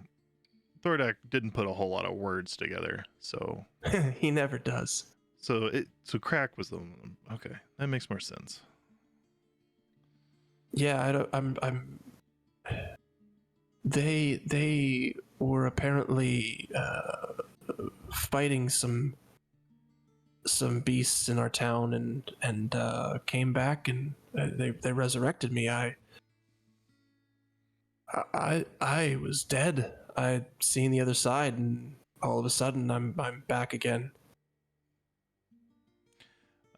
Thordak didn't put a whole lot of words together. So He never does. so Crack was the okay. That makes more sense. Yeah, I'm. They were apparently fighting some beasts in our town, and came back, and they resurrected me. I was dead. I'd seen the other side, and all of a sudden I'm back again.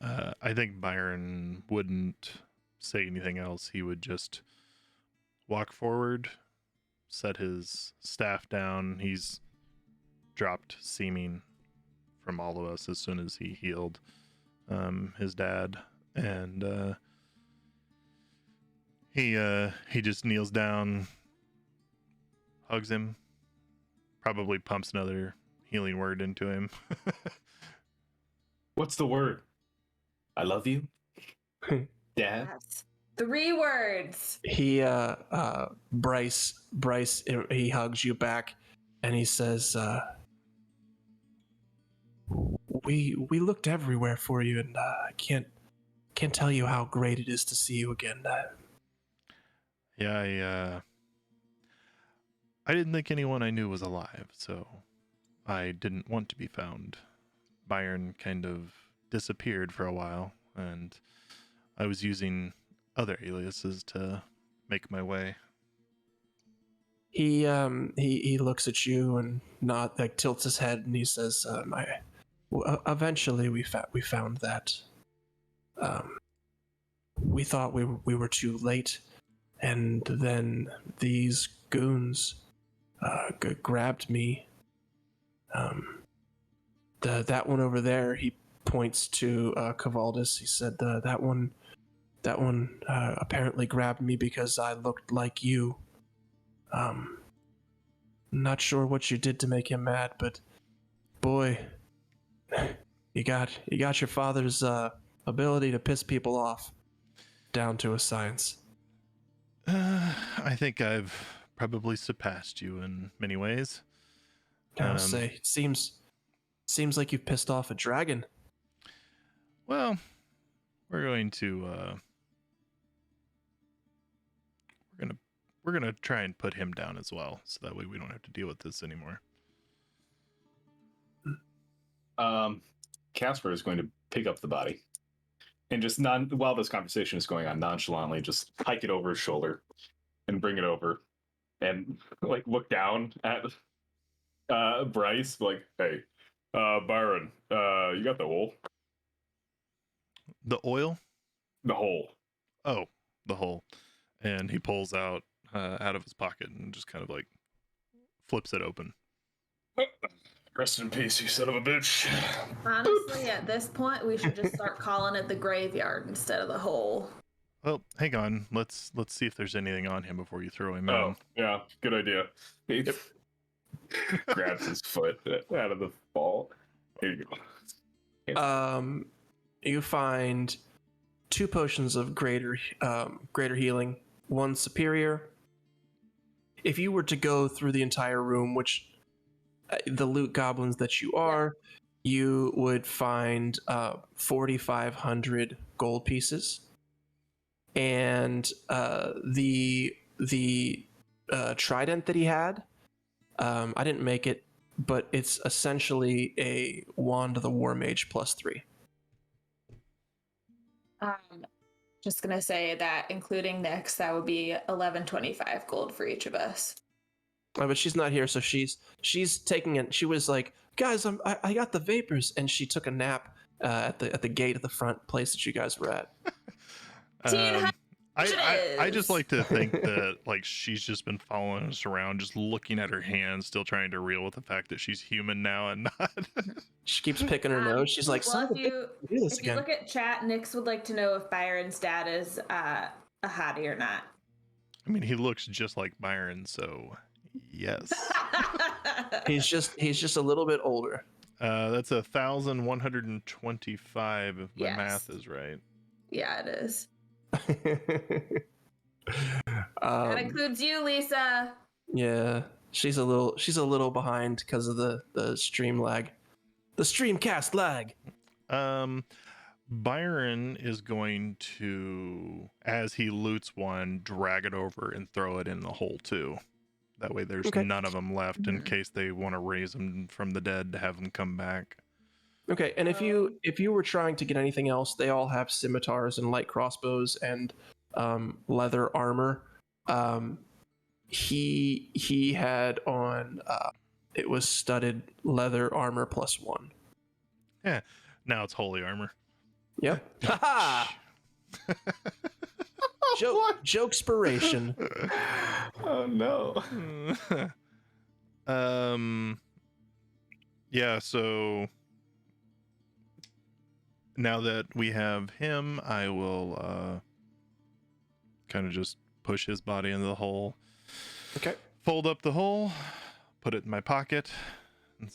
I think Byron wouldn't say anything else. He would just walk forward, set his staff down. He's dropped seeming from all of us as soon as he healed his dad, and he just kneels down, hugs him, probably pumps another healing word into him. What's the word? I love you, Dad. Yes. 3 words. He Bryce, he hugs you back, and he says, we looked everywhere for you, and I can't tell you how great it is to see you again. Yeah, I didn't think anyone I knew was alive, so I didn't want to be found. Byron kind of disappeared for a while, and I was using other aliases to make my way. He looks at you and tilts his head, and he says, eventually we found that. We thought we were too late, and then these goons grabbed me. That one over there, he points to Cavaldis. He said that one apparently grabbed me because I looked like you. Not sure what you did to make him mad, but boy, you got your father's ability to piss people off down to a science. I think I've probably surpassed you in many ways. I'll say, it seems like you've pissed off a dragon. Well, we're going to we're gonna try and put him down as well, so that way we don't have to deal with this anymore. Casper is going to pick up the body and just while this conversation is going on, nonchalantly just hike it over his shoulder and bring it over and like look down at Bryce, like, hey, Byron, you got the hole? The oil? The hole. Oh, the hole. And he pulls out of his pocket and just kind of like flips it open. Rest in peace, you son of a bitch. Honestly, at this point, we should just start calling it the graveyard instead of the hole. Well, hang on. Let's see if there's anything on him before you throw him in. Oh, yeah, good idea. He grabs his foot out of the ball. Here you go. You find 2 potions of greater healing, 1 superior. If you were to go through the entire room, which the loot goblins that you are, you would find 4,500 gold pieces, and the trident that he had, I didn't make it, but it's essentially a wand of the war mage +3. Just gonna say that including Nyx, that would be 1125 gold for each of us. But she's not here, so she's taking it. She was like, guys, I got the vapors, and she took a nap at the gate at the front place that you guys were at. I just like to think that like she's just been following us around, just looking at her hands, still trying to reel with the fact that she's human now and not. She keeps picking her nose. She's like, well, if you again. look at chat, Nyx would like to know if Byron's dad is a hottie or not. I mean, he looks just like Byron, so yes. He's just a little bit older. That's 1,125 if my Yes. math is right. Yeah, it is. Um, That includes you, Lisa. yeah, she's a little behind because of the stream lag, the streamcast lag. Byron is going to, as he loots one, drag it over and throw it in the hole too. That way there's Okay. none of them left in Mhm. case they want to raise them from the dead to have them come back. Okay, and if you were trying to get anything else, they all have scimitars and light crossbows and leather armor. He had on it was studded leather armor +1. Yeah, now it's holy armor. Yep. Haha! Jokespiration. Oh no. Yeah, so now that we have him, I will kind of just push his body into the hole. Okay. Fold up the hole, put it in my pocket, and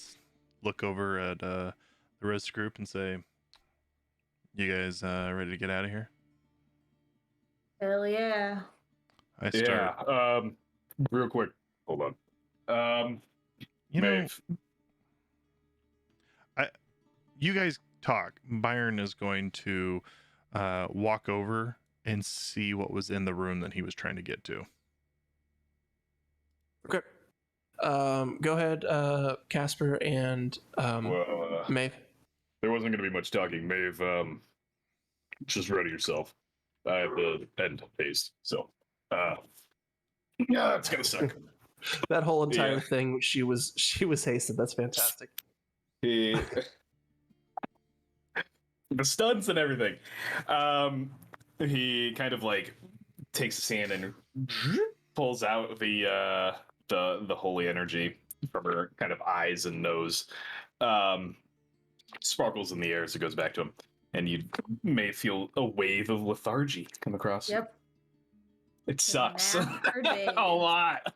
look over at the rest group and say, "You guys ready to get out of here?" Hell yeah. I start. Yeah. Real quick. Hold on. You know, Maeve. you guys talk. Byron is going to walk over and see what was in the room that he was trying to get to. Okay. Go ahead, Casper and Maeve. There wasn't going to be much talking. Maeve, just ready yourself. I have the end phase, so yeah, it's gonna suck. That whole entire Yeah. thing, she was hasted. That's fantastic. The stunts and everything. He kind of like takes his hand and pulls out the holy energy from her kind of eyes and nose. Sparkles in the air as it goes back to him, and you may feel a wave of lethargy come across. Yep. It sucks Nap for days. a lot.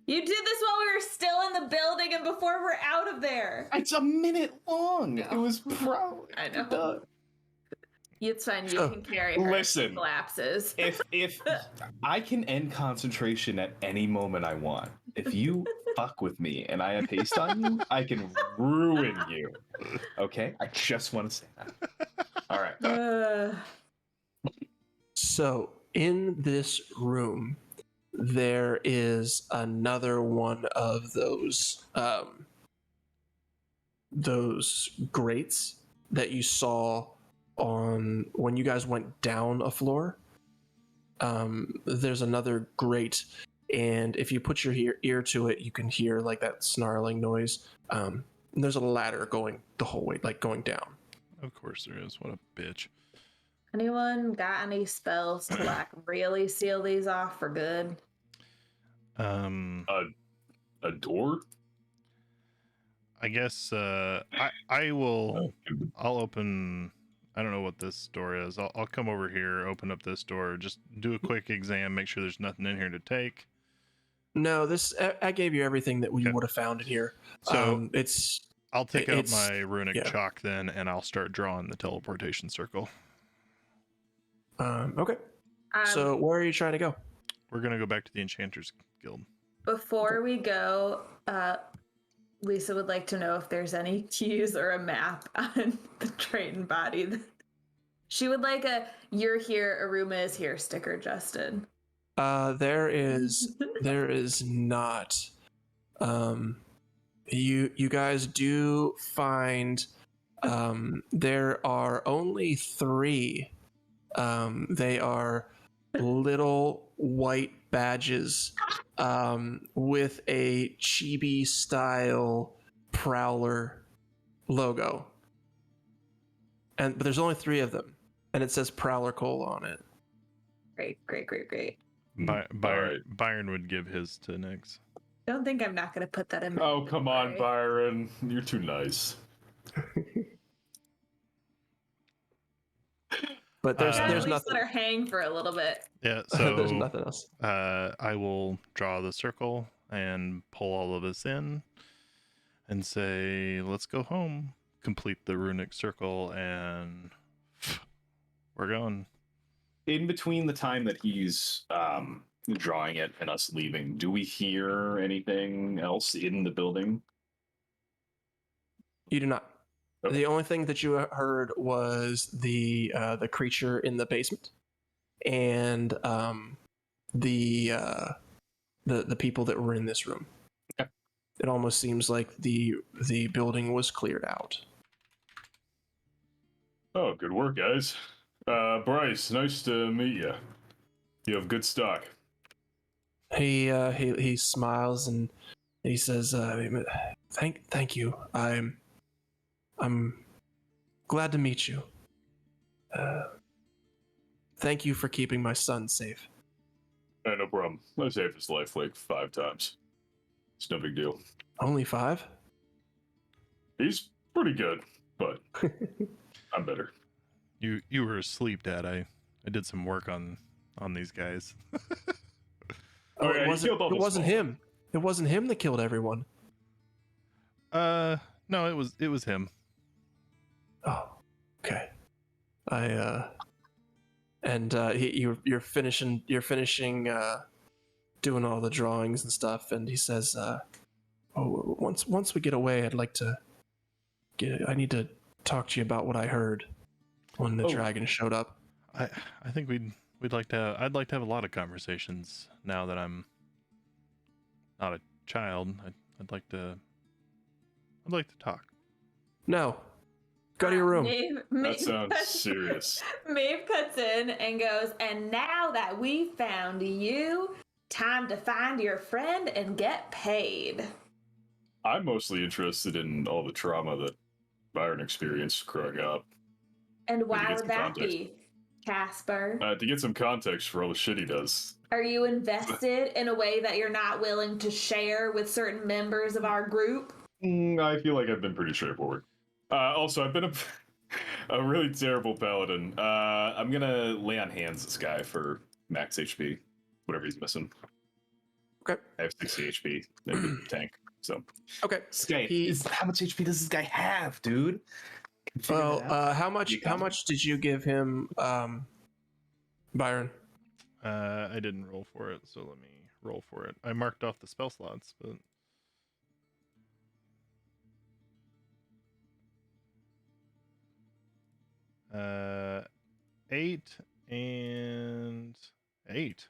You did this while we were still in the building and before we're out of there. It's a minute long. It was probably. I know. It's fine. You can carry her. Listen. Collapses. If I can end concentration at any moment I want, if you fuck with me and I have haste on you, I can ruin you. Okay? I just want to say that. All right. So in this room, there is another one of those grates that you saw on when you guys went down a floor. There's another grate, and if you put your ear to it, you can hear like that snarling noise. And there's a ladder going the whole way, like going down. Of course there is. What a bitch. Anyone got any spells to like really seal these off for good? A door? I guess I will. I'll open. I don't know what this door is. I'll come over here, open up this door, just do a quick exam, make sure there's nothing in here to take. No, I gave you everything that you Okay. would have found in here. So I'll take out it's- my runic yeah. chalk then, and I'll start drawing the teleportation circle. Okay. So where are you trying to go? We're gonna go back to the Enchanters Guild. Before we go, Lisa would like to know if there's any keys or a map on the Triton body. She would like a "You're here, Aruma is here" sticker, Justin. There is not. You guys do find there are only 3. They are little white badges with a chibi style prowler logo, but there's only 3 of them, and it says Prowler Cole on it. Great. Byron would give his to Nyx. Don't think I'm not going to put that in. Oh, come on, Byron. You're too nice. But there's At least nothing. let her hang for a little bit. Yeah, There's so nothing else. I will draw the circle and pull all of us in and say, let's go home. Complete the runic circle, and we're going. In between the time that he's drawing it and us leaving, do we hear anything else in the building? You do not. Okay. The only thing that you heard was the creature in the basement, and the people that were in this room. Okay. It almost seems like the building was cleared out. Oh, good work, guys. Bryce, nice to meet you. You have good stock. He smiles and he says, "Thank you. I'm glad to meet you. Thank you for keeping my son safe." Hey, no problem. I saved his life like 5 times. It's no big deal. Only 5? He's pretty good, but I'm better. You were asleep, Dad. I did some work on these guys. Oh, yeah, it he wasn't. killed all It the wasn't small him. It wasn't him that killed everyone. No, it was him. Oh, okay. You're finishing doing all the drawings and stuff, and he says, once we get away, I need to talk to you about what I heard when the dragon showed up." I think I'd like to have a lot of conversations now that I'm not a child. I'd like to talk. No, go to your room. That sounds serious. Maeve cuts in and goes, "And now that we found you, time to find your friend and get paid." I'm mostly interested in all the trauma that Byron experienced growing up. And Maybe why get would some that context. be, Casper? To get some context for all the shit he does. Are you invested in a way that you're not willing to share with certain members of our group? I feel like I've been pretty straightforward. Also, I've been a really terrible paladin. I'm gonna lay on hands this guy for max HP, whatever he's missing. Okay. I have 60 HP in the tank, so. Okay. This guy, He- how much HP does this guy have, dude? Figure that out. How much did you give him, Byron? I didn't roll for it, so let me roll for it. I marked off the spell slots, but 8 and 8.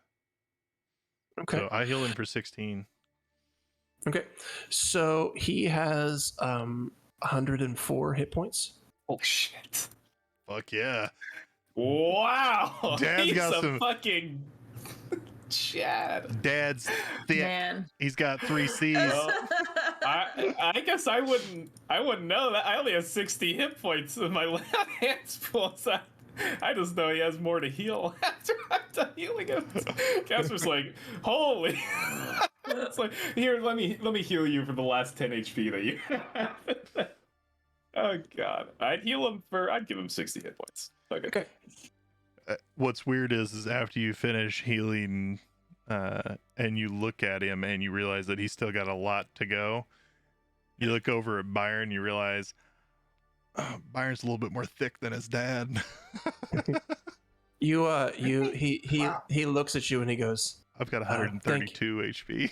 Okay. So I heal him for 16. Okay. So he has 104 hit points. Oh shit! Fuck yeah. Wow! Dad's He's got a some- fucking Chad. Dad's Man. he's got 3 C's. Well, I guess I wouldn't know that. I only have 60 hit points in my left hand's full. So I just know he has more to heal after I'm done healing him. Casper's like, holy. It's like, here, let me heal you for the last 10 HP that you have. Oh god. I'd give him 60 hit points. Okay. What's weird is after you finish healing and you look at him and you realize that he's still got a lot to go, you look over at Byron, you realize Byron's a little bit more thick than his dad. He looks at you and he goes, I've got 132 HP.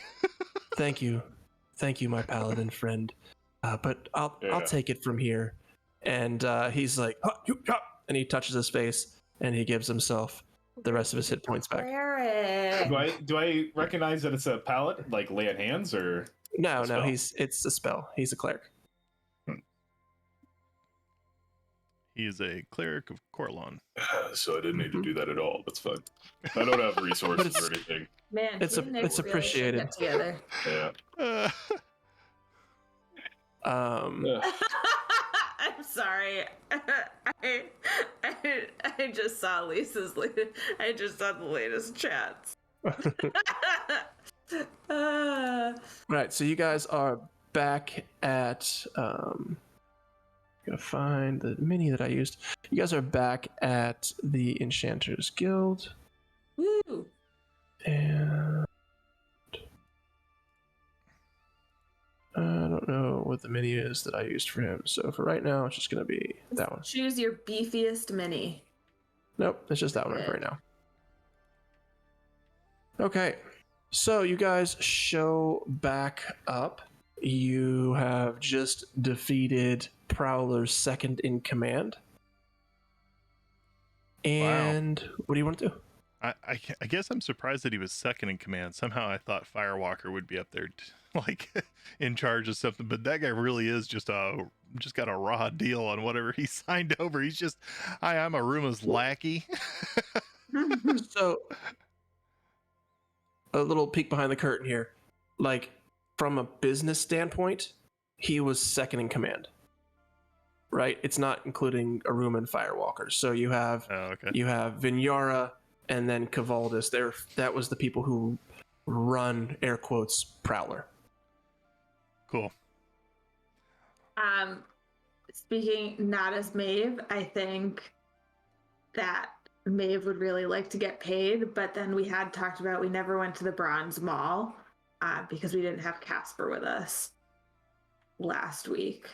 thank you, my paladin friend, but I'll take it from here. And he's like, and he touches his face and he gives himself the rest of his hit points back. Do I recognize that it's a pallet, like lay on hands, or No, spell? it's a spell. He's a cleric. He is a cleric of Corlon. So I didn't need to do that at all. That's fine. I don't have resources or anything. Man, It's he and Nick it's really should appreciated. get together. Yeah. I'm sorry. I just saw Lisa's. I just saw the latest chats. Right, so you guys are back at gotta find the mini that I used. You guys are back at the Enchanters Guild. Woo! And I don't know what the mini is that I used for him. So for right now, it's just going to be that one. Choose your beefiest mini. Nope, it's just that one for Good. right now. Okay, so you guys show back up. You have just defeated Prowler's second in command. And what do you want to do? I guess I'm surprised that he was second in command. Somehow I thought Firewalker would be up there, like in charge of something. But that guy really is just got a raw deal on whatever he signed over. He's just, I'm Aruma's lackey. So, a little peek behind the curtain here. Like, from a business standpoint, he was second in command. Right? It's not including Aruma and Firewalker. So you have you have Vinyara and then Cavaldis. That was the people who run, air quotes, Prowler. Cool. Speaking not as Maeve, I think that Maeve would really like to get paid, but then we had talked about we never went to the Bronze Mall because we didn't have Casper with us last week.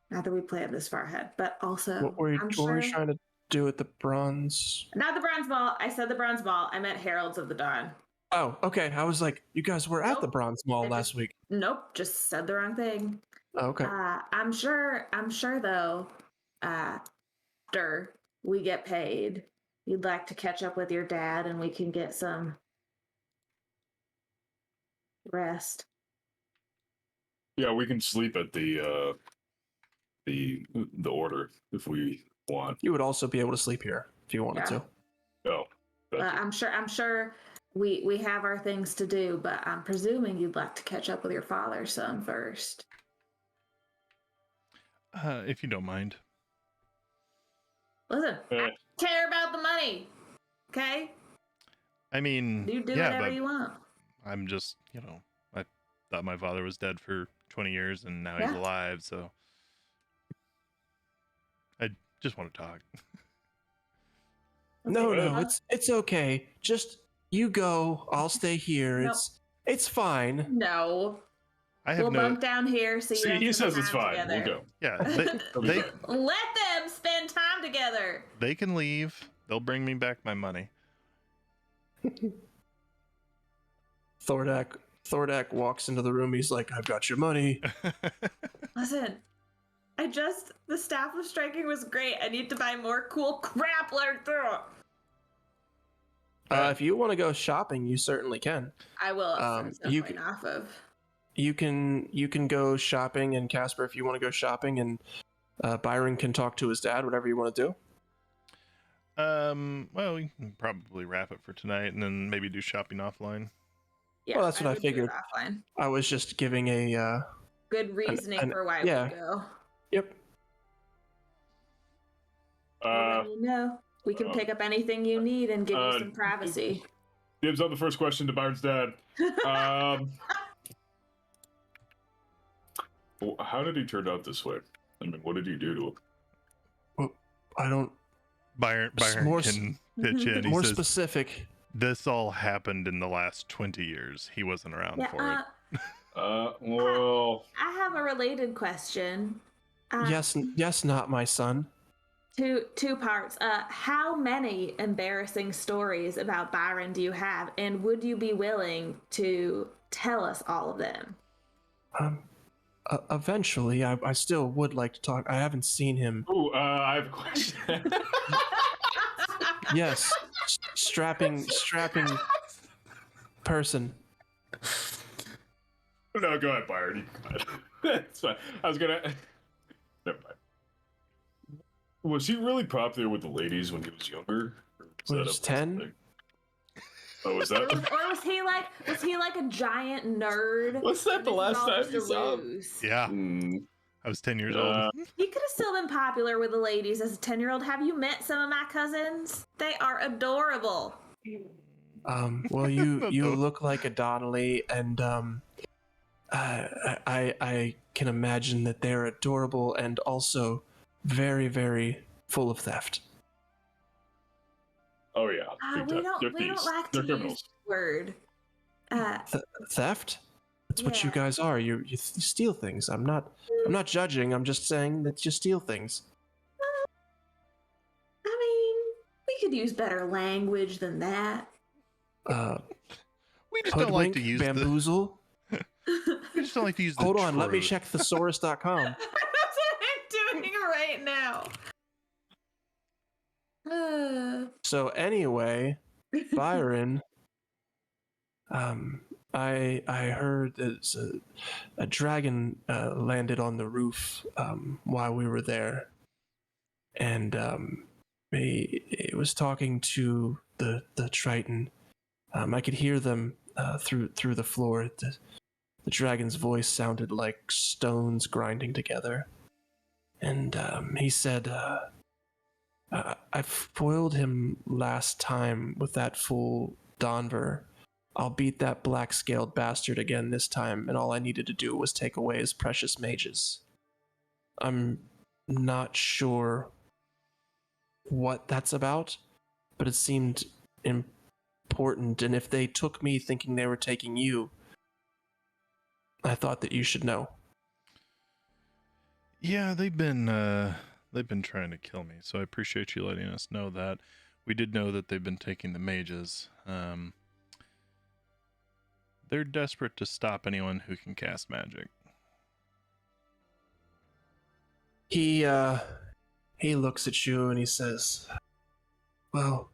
Not that we planned this far ahead, but also What were you trying to do at the Bronze? Not the Bronze Mall. I said the Bronze Mall. I meant Heralds of the Dawn. Oh, okay. I was like, you guys were at the Nope. Bronze Mall last week. Nope, just said the wrong thing. Oh, okay. I'm sure though, after we get paid, you'd like to catch up with your dad and we can get some rest. Yeah, we can sleep at the order if we want. You would also be able to sleep here if you wanted to. Oh, I'm sure we have our things to do, but I'm presuming you'd like to catch up with your father some first. If you don't mind. Listen, I care about the money. Okay? I mean, You do yeah, whatever but you want. I'm just, I thought my father was dead for 20 years and now he's Yeah. alive, so I just want to talk. No, Okay. it's okay. Just you go. I'll stay here. Nope. It's fine. No. I have We'll no. bunk down here so you see, have he some says it's time fine. together. We'll go. Yeah, It'll be they fine. Let them spend time together. they can leave. They'll bring me back my money. Thordak walks into the room. He's like, I've got your money. Listen, the staff of striking was great. I need to buy more cool crap like that. If you want to go shopping, you certainly can. I will. You Point off of. You can go shopping, and Casper, if you want to go shopping, and Byron can talk to his dad, whatever you want to do. Well, we can probably wrap it for tonight and then maybe do shopping offline. Yeah, Well, that's what I would do it figured. offline. I was just giving a Good reasoning for why yeah. we go. yep. Well, then you know, we can pick up anything you need and give you some privacy. Dibs on the first question to Byron's dad. How did he turn out this way? I mean, what did you do to him? I don't. Byron More can pitch in. He more says, specific. this all happened in the last 20 years. He wasn't around for it. Well, I have a related question. Yes, not my son. Two parts. How many embarrassing stories about Byron do you have, and would you be willing to tell us all of them? Eventually, I still would like to talk. I haven't seen him. ooh, I have a question. Yes, strapping person. No, go ahead, Byron. You go ahead. It's fine. I was gonna. Never mind. Was he really popular with the ladies when he was younger? Or When he that was a 10? thing? Oh, was that? Or was he like a giant nerd? Was that and the this is last all time just you a saw him? ruse? Yeah, Hmm. I was 10 years old. He could have still been popular with the ladies as a 10-year-old. Have you met some of my cousins? They are adorable. Well, you look like a Donnelly, and I can imagine that they're adorable and also very, very full of theft. Oh yeah. Big we time. don't They're we don't thieves. like They're to criminals. use the word. Theft? That's what you Yeah. guys are. You steal things. I'm not judging. I'm just saying that you steal things. I mean, we could use better language than that. We just don't like Hoodwink, to use bamboozle. we just don't like to use the Hold on, let me truth. check thesaurus.com. That's what I'm doing right now. So anyway, Byron, I heard that a dragon landed on the roof while we were there, and it was talking to the Triton. I could hear them through the floor. The dragon's voice sounded like stones grinding together, and he said, "I foiled him last time with that fool Donver. I'll beat that black-scaled bastard again this time, and all I needed to do was take away his precious mages. I'm not sure what that's about, but it seemed important, and if they took me thinking they were taking you, I thought that you should know." Yeah, they've been trying to kill me, so I appreciate you letting us know that. We did know that they've been taking the mages. They're desperate to stop anyone who can cast magic. He looks at you and he says, "Well,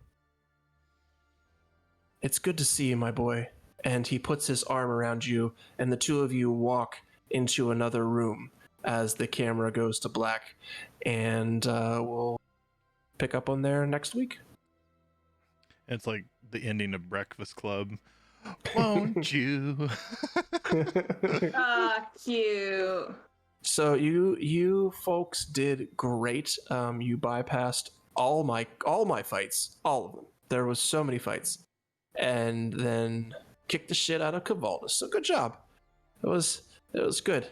it's good to see you, my boy." And he puts his arm around you, and the two of you walk into another room as the camera goes to black. And we'll pick up on there next week. It's like the ending of Breakfast Club. Won't you? Cute. So you folks did great. You bypassed all my fights, all of them. There was so many fights, and then kicked the shit out of Cavaldus. So good job. It was good.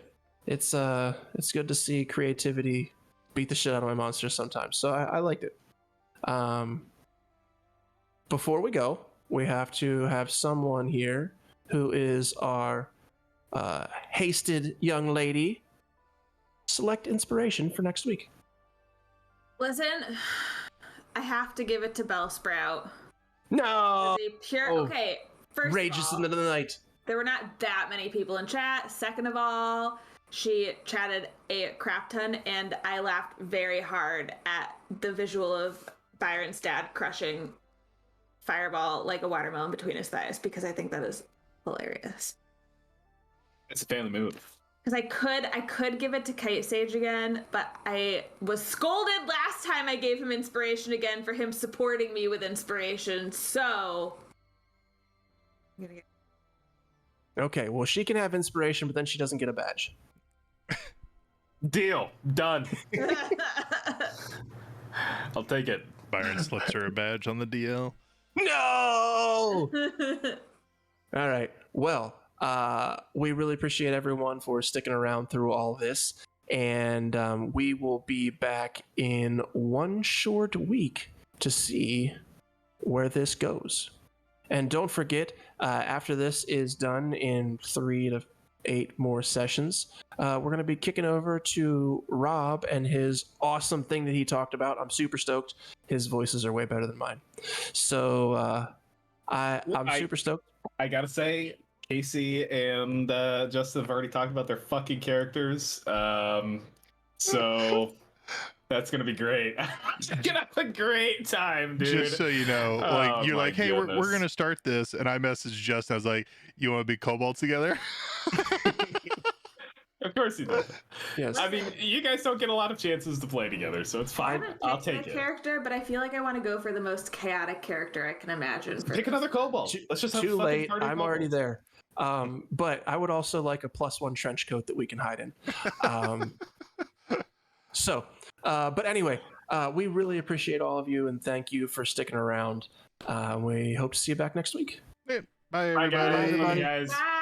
It's good to see creativity beat the shit out of my monsters sometimes. So I liked it. Before we go, we have to have someone here who is our hasted young lady select inspiration for next week. Listen, I have to give it to Bellsprout. No! Okay, first Rages of all, into the night. there were not that many people in chat. Second of all, she chatted a crap ton, and I laughed very hard at the visual of Byron's dad crushing Fireball like a watermelon between his thighs, because I think that is hilarious. It's a family move. Because I could give it to Kite Sage again, but I was scolded last time I gave him inspiration again for him supporting me with inspiration, so I'm gonna get... Okay, well, she can have inspiration, but then she doesn't get a badge. Deal. Done. I'll take it. Byron slips her a badge on the DL. No! All right. Well, we really appreciate everyone for sticking around through all this. And we will be back in one short week to see where this goes. And don't forget, after this is done in 3 to 8 more sessions, we're going to be kicking over to Rob and his awesome thing that he talked about. I'm super stoked. His voices are way better than mine. So I'm super stoked. I gotta say, Casey and Justin have already talked about their fucking characters. So that's gonna be great. Gonna have a great time, dude. Just so you know, like you're like, hey, we're gonna start this, and I messaged Justin. I was like, you want to be kobolds together? Of course he does. Yes. I mean, you guys don't get a lot of chances to play together, so it's fine. I'll take a it. character, but I feel like I want to go for the most chaotic character I can imagine. Pick another kobold. Let's just have Too a fucking late. party of I'm already kobolds. there. But I would also like a +1 trench coat that we can hide in. But anyway, we really appreciate all of you and thank you for sticking around. We hope to see you back next week. Bye, Bye, everybody. guys. Bye, Love everybody. you guys. Bye.